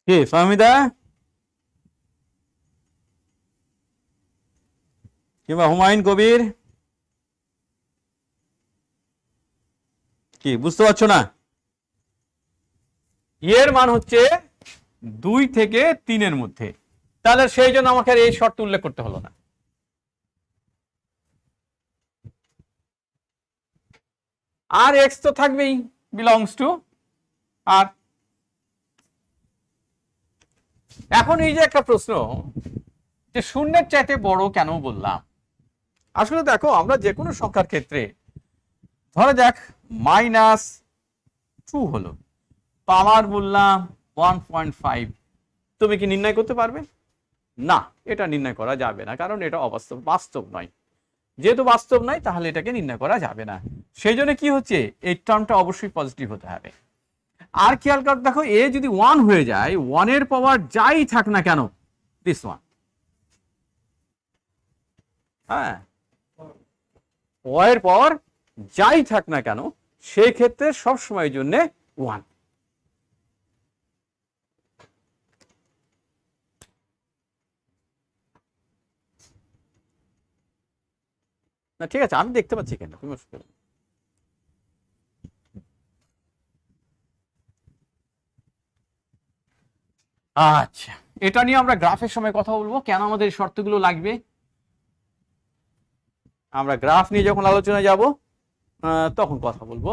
কে ফাহমিদা কিংবা হুমায়ুন কবির, কি বুঝতে পারছো না? এর মান হচ্ছে 2 থেকে 3-এর মধ্যে, তাহলে সেই জন্য আমাকে আর এই শর্ত উল্লেখ করতে হলো না। আর এক্স তো থাকবেই, বিলংস টু আর। এখন এই যে একটা প্রশ্ন যে শূন্যের চাইতে বড় কেন বললাম, আসলে দেখো আমরা যে কোনো সংখ্যার ক্ষেত্রে ধরা যাক -2 হলো, পাওয়ার বললাম 1.5, তুমি কি নির্ণয় করতে পারবে? না, এটা নির্ণয় করা যাবে না, কারণ এটা বাস্তব নয়। যেহেতু বাস্তব নয় তাহলে এটাকে নির্ণয় করা যাবে না। সেই জন্য কি হচ্ছে, এই টার্মটা অবশ্যই পজিটিভ হতে হবে। আর খেয়াল করে দেখো, এ যদি 1 হয়ে যায়, 1-এর পাওয়ার যাই থাক না কেন, দিস ওয়ান, হ্যাঁ, এর পাওয়ার যাই থাক না কেন সেই ক্ষেত্রে সব সময়ের জন্য 1। না ঠিক আছে, আমি দেখতে পাচ্ছি কেন, তুমি অসুবিধা নেই। আচ্ছা, এটা নিয়ে আমরা গ্রাফের সময় কথা বলবো, কেন আমাদের এই শর্তগুলো লাগবে। আমরা গ্রাফ নিয়ে যখন আলোচনায় যাব তখন কথা বলবো।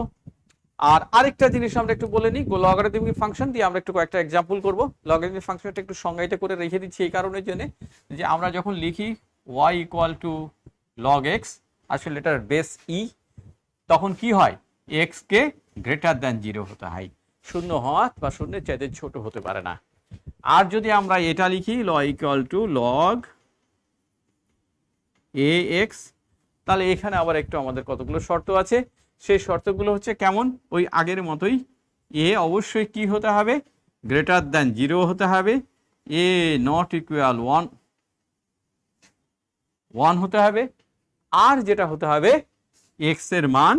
আর আরেকটা জিনিস আমরা একটু বলে নিই, লগারিদমিক ফাংশন দিয়ে আমরা একটু কয়েকটা এক্সাম্পল করব। লগারিদমিক ফাংশনটা একটু সংজ্ঞায়িত করে রেখে দিচ্ছি এই কারণের জন্য যে আমরা যখন লিখি y = log x, আসলে এটার বেস ই, তখন কি হয়, x কে গ্রেটার দ্যান 0 হতে হয়, শূন্য হওয়া বা শূন্যের চাইতে ছোট হতে পারে না। আর যদি আমরা এটা লিখি y = log ax, তাহলে এখানে আবার একটু আমাদের কতগুলো শর্ত আছে। সেই শর্তগুলো হচ্ছে কেমন, ওই আগের মতোই, এ অবশ্যই কি হতে হবে, গ্রেটার দ্যান 0 হতে হবে, এ নট ইকুয়াল 1 হতে হবে, আর যেটা হতে হবে এক্স এর মান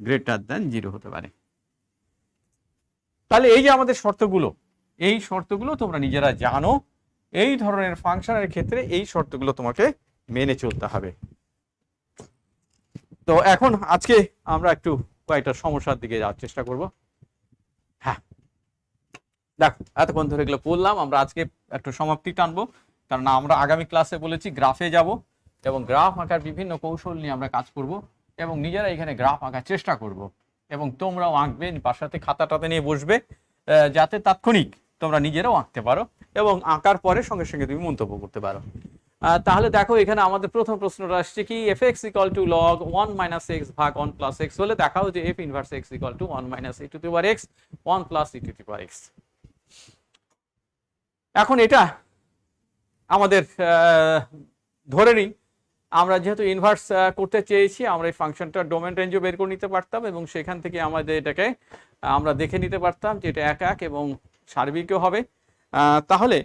গ্রেটার দ্যান 0 হতে পারে। তাহলে এই যে আমাদের শর্তগুলো, এই শর্তগুলো তোমরা নিজেরা জানো, এই ধরনের ফাংশনের ক্ষেত্রে এই শর্তগুলো তোমাকে মেনে চলতে হবে। তো এখন আজকে আমরা একটু কয়েকটা সমস্যার দিকে যাওয়ার চেষ্টা করব। হ্যাঁ দেখো, এতক্ষণ ধরে এগুলো পড়লাম, আমরা আজকে একটু সমাপ্তি টানবো, কারণ আমরা আগামী ক্লাসে বলেছি গ্রাফে যাব এবং গ্রাফ আঁকার বিভিন্ন কৌশল নিয়ে আমরা কাজ করব এবং নিজেরা এখানে গ্রাফ আঁকার চেষ্টা করব এবং তোমরাও আঁকবে, পাশাতে খাতাটাতে নিয়ে বসবে, যাতে তাৎক্ষণিক তোমরা নিজেরাও আঁকতে পারো এবং আঁকার পরে সঙ্গে সঙ্গে তুমি মন্তব্য করতে পারো। তাহলে দেখো এখানে আমাদের প্রথম প্রশ্নটা আসছে কি, fx = log 1 - x ভাগ 1 + x হলে দেখাও যে f inverse x = 1 - e⁻x 1 + e⁻x। এখন এটা আমাদের ধরে নিই, আমরা যেহেতু ইনভার্স করতে চেয়েছি, আমরা এই ফাংশনটার ডোমেন রেঞ্জও বের করে নিতে পারতাম এবং সেখান থেকে আমাদের এটাকে আমরা দেখে নিতে পারতাম যে এটা 1 এবং সার্বিকও হবে। তাহলে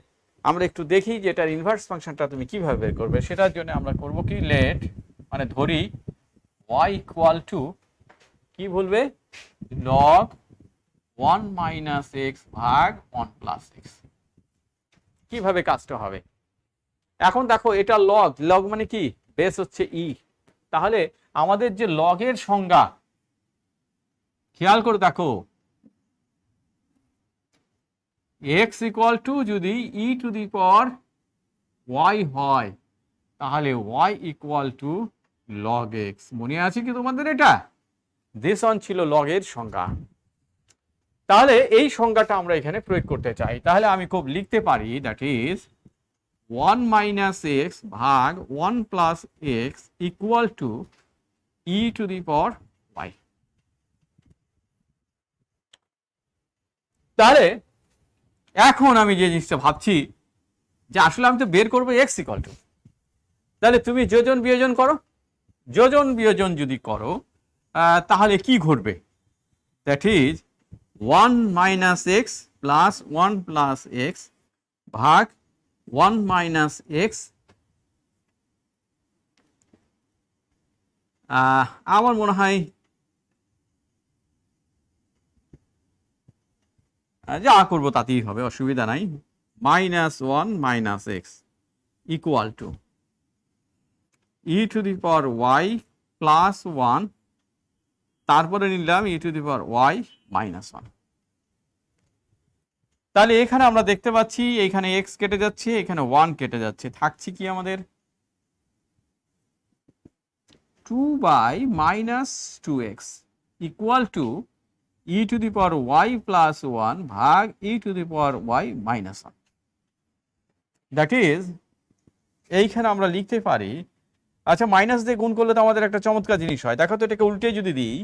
আমরা একটু দেখি যে এটার ইনভার্স ফাংশনটা তুমি কিভাবে বের করবে। সেটার জন্য আমরা করব কি, লেট মানে ধরি y = কি বলবে, log 1 - x ভাগ 1 + x। কিভাবে কাজটা হবে, এখন দেখো এটা লগ, লগ মানে কি, বেস হচ্ছে ই, তাহলে আমাদের যে লগের সংজ্ঞা, খেয়াল করে দেখো, x = যদি e⁻y হয় তাহলে y = log x। মনে আছে কি তোমাদের এটা, দিস অন ছিল লগের সংজ্ঞা। তাহলে এই সংজ্ঞাটা আমরা এখানে প্রয়োগ করতে চাই, তাহলে আমি খুব লিখতে পারি, দ্যাট ইজ 1 - x ভাগ 1 + x = e⁻y। তাহলে এখন আমি যে জিনিসটা ভাবছি যে আসলে আমি তো বের করবো এক্স ইকুয়াল টু, তাহলে তুমি যোজন বিয়োজন করো, যোজন বিয়োজন যদি করো তাহলে কি ঘটবে, that is 1 minus x plus 1 plus x ভাগ 1 মাইনাস এক্স। আমার মনে হয় যা করবো তাতেই হবে, অসুবিধা নাই। Minus 1 minus X equal to E to the power Y plus 1, তারপরে নিলাম E to the power Y minus 1। তাহলে এখানে আমরা দেখতে পাচ্ছি এখানে এক্স কেটে যাচ্ছে, এখানে 1 কেটে যাচ্ছে, থাকছে কি আমাদের 2 by minus 2x equal to E to the power Y plus 1 ভাগ E to the power Y minus 1। That is এইখানে আমরা লিখতে পারি, আচ্ছা মাইনাস দিয়ে গুণ করলে তো আমাদের একটা চমৎকার জিনিস হয়, দেখো তো এটাকে উল্টে যদি দিই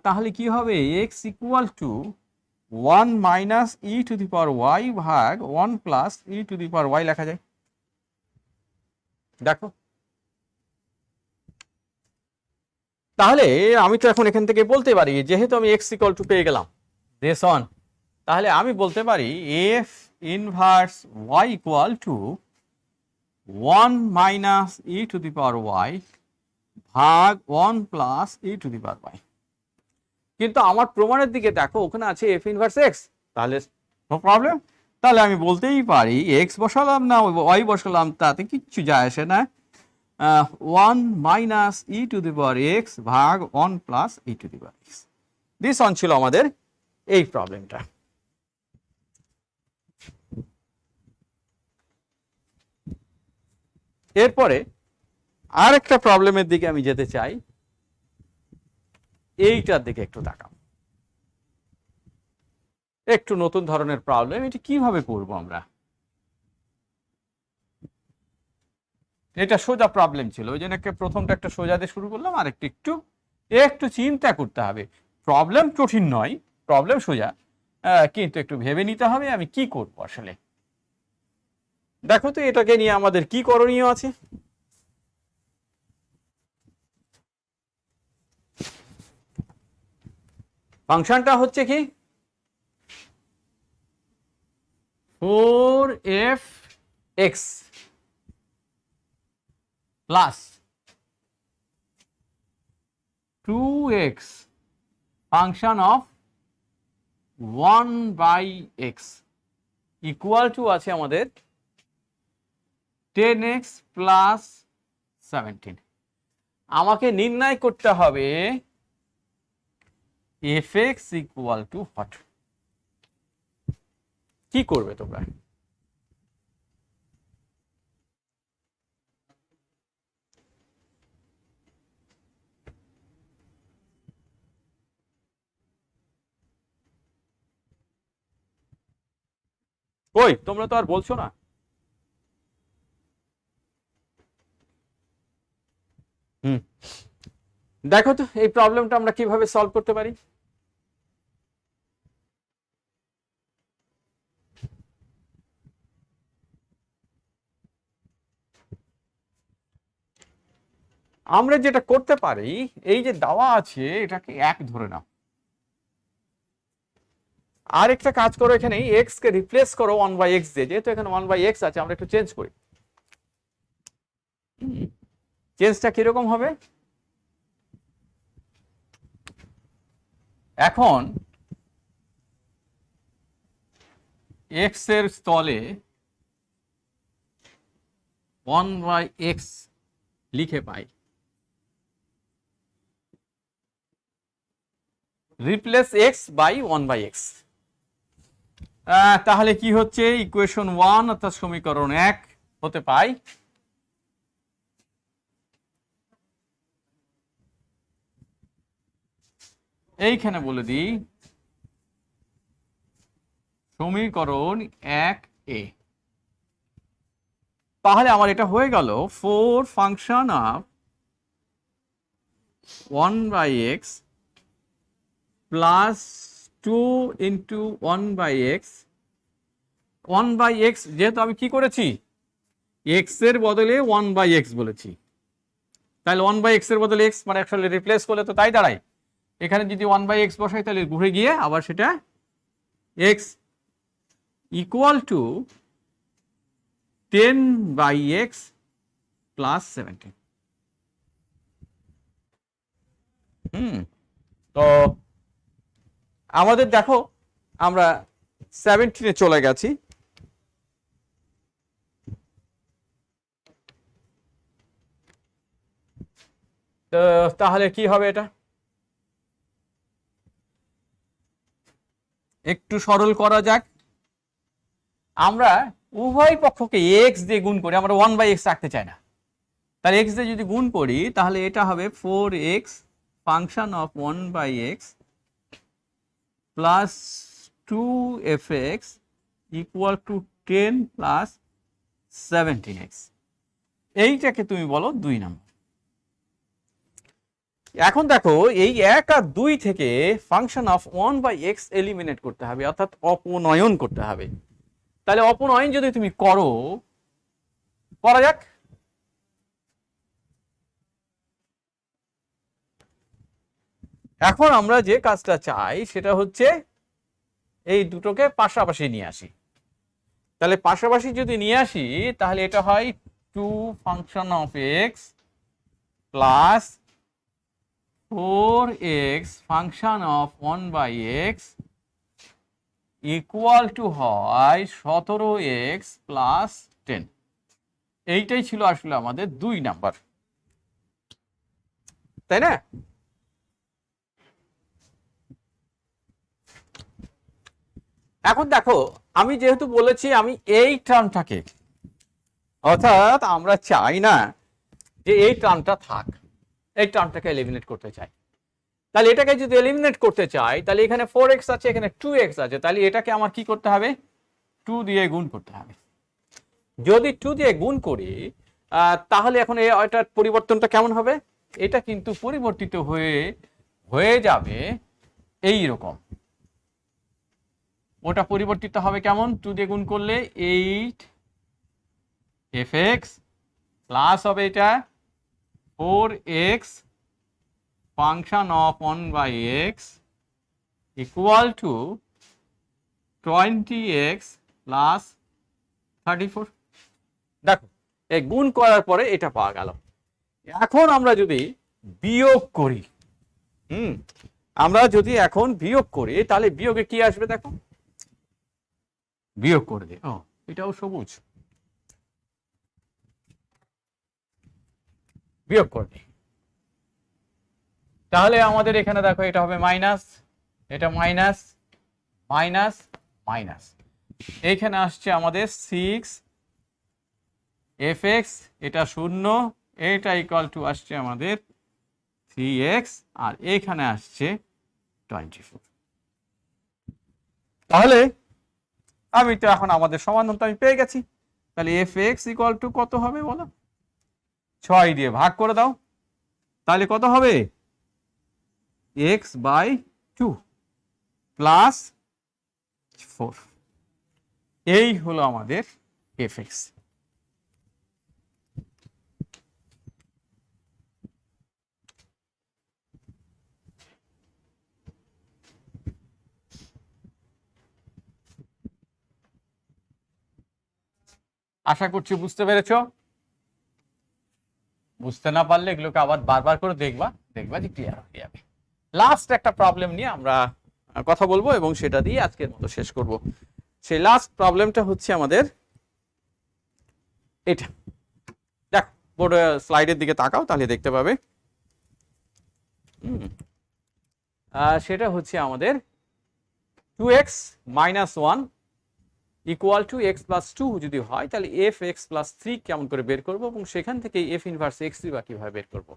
তাহলে কি হবে, x equal to 1 minus e to the power y ভাগ 1 plus e to the power y লেখা যায়। দেখো তাহলে আমি তো এখন এখান থেকে বলতে পারি, যেহেতু আমি এক্স ইকুয়াল টু পেয়ে গেলাম দেশ অন, তাহলে আমি বলতে পারি f inverse y equal to 1 minus e to the power y ভাগ 1 plus e to the power y. কিন্তু আমার প্রমাণের দিকে দেখো, ওখানে আছে এফ ইনভার্স এক্স, তাহলে নো প্রবলেম, তাহলে আমি বলতেই পারি এক্স বসালাম না ওয়াই বসালাম তাতে কিচ্ছু যায় আসে না, 1 minus e to the power x ভাগ 1 plus e to the power x. This on ছিল আমাদের এই প্রবলেমটা। এরপরে আর একটা প্রবলেমের দিকে আমি যেতে চাই, এইটার দিকে একটু তাকাও, একটু নতুন ধরনের প্রবলেম। এটি কিভাবে করব আমরা, এটা সোজা প্রবলেম ছিল, ওই জন্য প্রথমটা একটা সোজা দিয়ে শুরু করলাম, আর একটু একটু চিন্তা করতে হবে। প্রবলেম কঠিন নয়, প্রবলেম সোজা, কিন্তু একটু ভেবে নিতে হবে আমি কি করব আসলে। দেখো তো এটাকে নিয়ে আমাদের কি করণীয় আছে। ফাংশনটা হচ্ছে কি 4f(x) plus 2x function of 1/x equal to আছে আমাদের 10x প্লাস 17। আমাকে নির্ণয় করতে হবে fx ইকুয়াল টু হোয়াট। কি করবে তোমরা, কই তোমরা তো আর বলছো না। দেখো তো এই প্রবলেমটা আমরা কিভাবে সলভ করতে পারি। আমরা যেটা করতে পারি, এই যে দেওয়া আছে এটাকে 1 ধরে নাও, আর একটা কাজ করো, এখানে x কে রিপ্লেস করো 1/x দিয়ে, যেহেতু এখানে 1/x আছে আমরা একটু চেঞ্জ করি। চেঞ্জটা কিরকম হবে, এখন x এর স্থলে 1/x লিখে পাই, রিপ্লেস x বাই 1/x। তাহলে কি হচ্ছে, ইকুয়েশন 1 অর্থাৎ সমীকরণ 1 হতে পাই এইখানে বলে দিই সমীকরণ 1a। তাহলে আমার এটা হয়ে গেল 4 function of 1/x plus 2 into 1/x 1/x, যেহেতু আমি কি করেছি x এর বদলে 1/x বলেছি, তাহলে 1/x এর বদলে x মানে আসলে রিপ্লেস করলে তো তাই দাঁড়ায়। এখানে যদি 1/x বসাই তাহলে ঘুরে গিয়ে আবার সেটা x equal two 10/x plus 17। তো আমাদের দেখো আমরা 17 চলে গেছি। তো তাহলে কি হবে, এটা একটু সরল করা যাক। আমরা উভয় পক্ষকে x দিয়ে গুণ করি, আমরা 1/x রাখতে চাই না। তাহলে x দিয়ে যদি গুণ করি তাহলে এটা হবে 4x function of 1/x plus 2fx equal to 10 plus 17x। এইটাকে তুমি বলো 2 নম্বর। এখন দেখো এই 1 আর 2 থেকে ফাংশন অফ 1/x এলিমিনেট করতে হবে, অর্থাৎ অপনয়ন করতে হবে। তাহলে অপনয়ন যদি তুমি করো, করা যাক। এখন আমরা যে কাজটা চাই সেটা হচ্ছে এই দুটোকে পাশাপাশি নিয়ে আসি। তাহলে পাশাপাশি যদি নিয়ে আসি তাহলে এটা হয় 2 function of x plus 4x function of 1/x equal to হয় 17x প্লাস 10। এইটাই ছিল আসলে আমাদের 2 নাম্বার, তাই না? এখন দেখো আমি যেহেতু বলেছি আমি এই টার্মটাকে, অর্থাৎ আমরা চাই না যে এই টার্মটা থাক, এই টার্মটাকে এলিমিনেট করতে চাই। তাহলে এটাকে যদি এলিমিনেট করতে চাই তাহলে এখানে 4x আছে, এখানে 2x আছে, তাহলে এটাকে আমার কি করতে হবে, 2 দিয়ে গুণ করতে হবে। যদি 2 দিয়ে গুণ করি তাহলে এখন এটার পরিবর্তনটা কেমন হবে, এটা কিন্তু পরিবর্তিত হয়ে যাবে এই রকম। ওটা পরিবর্তিত হবে কেমন, 2 দিয়ে গুণ করলে 8fx প্লাস হবে এটা 4x function of 1/x equal to 20x plus 34। দেখো এই গুণ করার পরে এটা পাওয়া গেল। এখন আমরা যদি বিয়োগ করি, আমরা যদি এখন বিয়োগ করি তাহলে বিয়োগে কি আসবে, দেখো বিয়োগ করে দিই, এটাও সবুজ, বিয়োগ করে দিই। তাহলে আমাদের এখানে দেখো এটা হবে মাইনাস, এটা মাইনাস মাইনাস মাইনাস, এইখানে আসছে আমাদের 6fx, এটা 0, এটা ইকুয়াল টু আসছে আমাদের 3x, আর এখানে আসছে 24। তাহলে আমি তো এখন আমাদের সমাধান তো আমি পেয়ে গেছি। তাহলে fx ইকুয়াল টু কত হবে বলো, 6 দিয়ে ভাগ করে দাও, তাহলে কত হবে, x/2 প্লাস 4। এই হলো আমাদের fx। আশা করছি বুঝতে পেরেছ। বুঝতে না পারলে এগুলোকে আবার বারবার করে দেখবা যে ক্লিয়ার হয়ে যাবে। লাস্ট একটা প্রবলেম নিয়ে আমরা কথা বলবো এবং সেটা দিয়ে আজকের মতো শেষ করব। সেই লাস্ট প্রবলেমটা হচ্ছে আমাদের এটা, দেখো বোর্ডে স্লাইডের দিকে তাকাও তাহলে দেখতে পাবে। সেটা হচ্ছে আমাদের 2x minus 1 equal to x plus 2 যদি হয় তাহলে fx প্লাস 3 কেমন করে বের করবো এবং সেখান থেকে f ইনভার্স x বা কিভাবে বের করবো।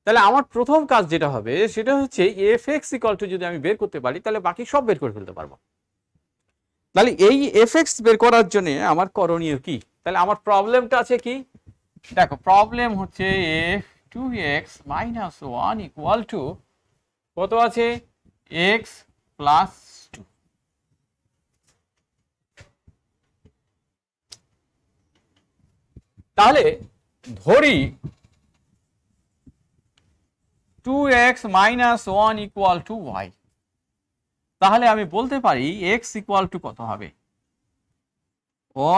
তাহলে আমার প্রথম কাজ যেটা হবে সেটা হচ্ছে fx ইকুয়াল টু যদি আমি বের করতে পারি তাহলে বাকি সব বের করে ফেলতে পারবো। তাহলে এই fx বের করার জন্য আমার করণীয় কি, তাহলে আমার প্রবলেমটা আছে কি, দেখো প্রবলেম হচ্ছে f2x minus 1 ইকুয়াল টু কত আছে, x প্লাস 2। তাহলে ধরি 2x minus 1 equal to y, তাহলে আমি বলতে পারি x ইকুয়াল টু কত হবে,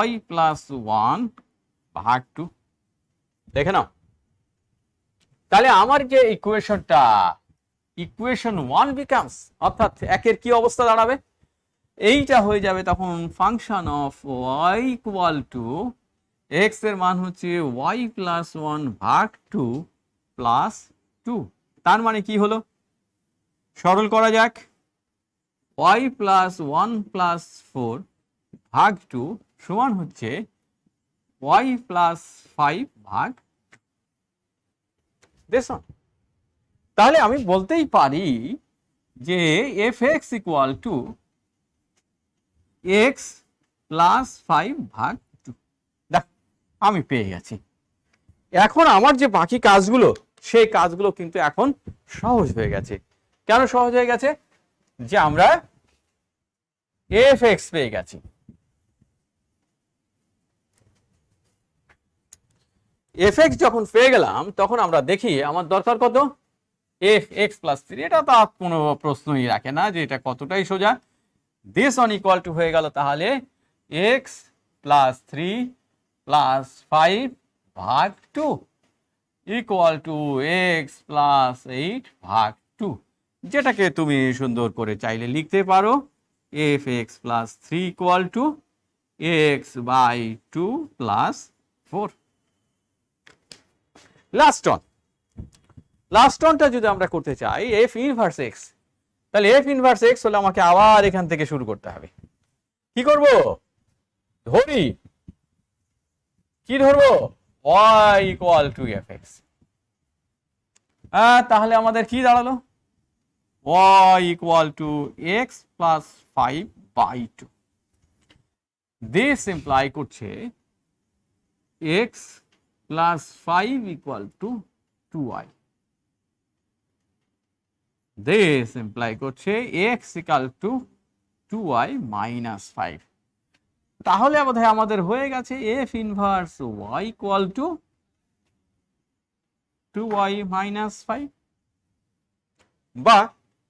y প্লাস 1 ভাগ 2। দেখে নাও, তাহলে আমার যে ইকুয়েশনটা, ইকুয়েশন 1 বিকামস, অর্থাৎ একের কি অবস্থা দাঁড়াবে, এইটা হয়ে যাবে তখন function of y equal to x এর মান হচ্ছে y প্লাস 1 ভাগ 2 প্লাস 2। তার মানে কি হলো, সরল করা যাক, y প্লাস 1 প্লাস 4 ভাগ 2 সমান হচ্ছে y প্লাস 5 ভাগ। দেখুন, তাহলে আমি বলতেই পারি যে fx equal to x plus 5 ভাগ 2। দেখ, আমি পেয়ে গেছি। এখন আমার যে বাকি কাজগুলো, সেই কাজগুলো কিন্তু এখন সহজ হয়ে গেছে। কেন সহজ হয়ে গেছে, যে আমরা fx পেয়ে গেছি। fx যখন পেয়ে গেলাম, তখন আমরা দেখি আমার দরকার কত, fx প্লাস 3। এটা তো কোনো প্রশ্নই রাখে না যে এটা কতটাই সোজা। দিস অন ইকুয়াল টু হয়ে গেল তাহলে x প্লাস 3 প্লাস 5 ভাগ 2 ইকুয়াল টু x প্লাস 8 ভাগ 2, যেটাকে তুমি সুন্দর করে চাইলে লিখতে পারো fx plus 3 equal to x by 2 plus 4। Last অনটা যদি আমরা করতে চাই f ইনভার্স x, তাহলে f ইনভার্স x হলে আমাকে আবার এখান থেকে শুরু করতে হবে। কি করব, ধরি, কি ধরবো, y ইকুয়াল টু fx। তাহলে আমাদের কি দাঁড়ালো, y equal to x plus 5 by 2। This imply করছে x plus 5 equal to 2y। This imply করছে x equal to 2y minus 5। তাহলে বোধহয় আমাদের হয়ে গেছে f inverse y equal to 2y minus 5। বা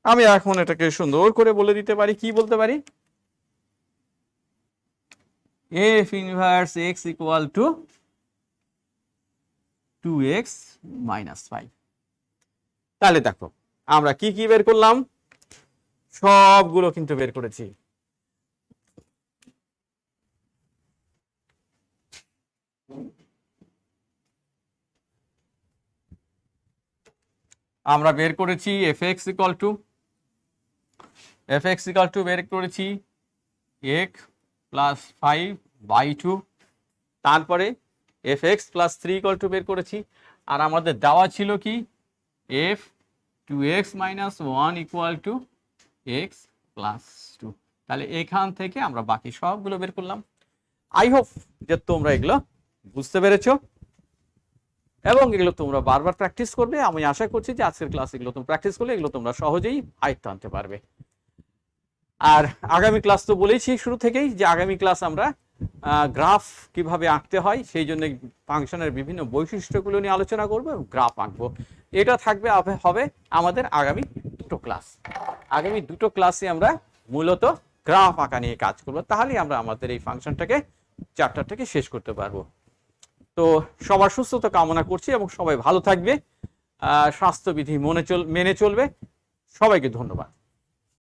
আমি এখন এটাকে সুন্দর করে বলে দিতে পারি, কি বলতে পারি, f inverse x equal two 2x minus 5। তাহলে দেখো আমরা কি কি বের করলাম, সবগুলো কিন্তু বের করেছি। আমরা বের করেছি fx ইকুয়াল টু বের করেছি x প্লাস 5 বাই 2, তারপরে fx প্লাস 3 ইকুয়াল টু বের করেছি। আর আমাদের দেওয়া ছিল কি, f 2x minus 1 equal to x plus 2। তাহলে এখান থেকে আমরা বাকি সবগুলো বের করলাম। আই হোপ যে তোমরা এগুলো বুঝতে পেরেছো এবং এগুলো তোমরা বারবার প্র্যাকটিস করবে। আমি আশা করছি যে আজকের ক্লাস এগুলো তোমরা প্র্যাকটিস করলে এগুলো তোমরা সহজেই আয়ত্ত আনতে পারবে। আর আগামী ক্লাস তো বলেছি শুরু থেকেই যে আগামী ক্লাস আমরা গ্রাফ কিভাবে আঁকতে হয় সেই জন্য ফাংশনের বিভিন্ন বৈশিষ্ট্যগুলো নিয়ে আলোচনা করবো এবং গ্রাফ আঁকবো। এটা থাকবে হবে আমাদের আগামী দুটো ক্লাস। আগামী দুটো ক্লাসে আমরা মূলত গ্রাফ আঁকা নিয়ে কাজ করবো, তাহলেই আমরা আমাদের এই ফাংশনটাকে চ্যাপ্টারটাকে শেষ করতে পারবো। তো সবার সুস্থতা কামনা করছি এবং সবাই ভালো থাকবে, স্বাস্থ্যবিধি মেনে চলবে। সবাইকে ধন্যবাদ।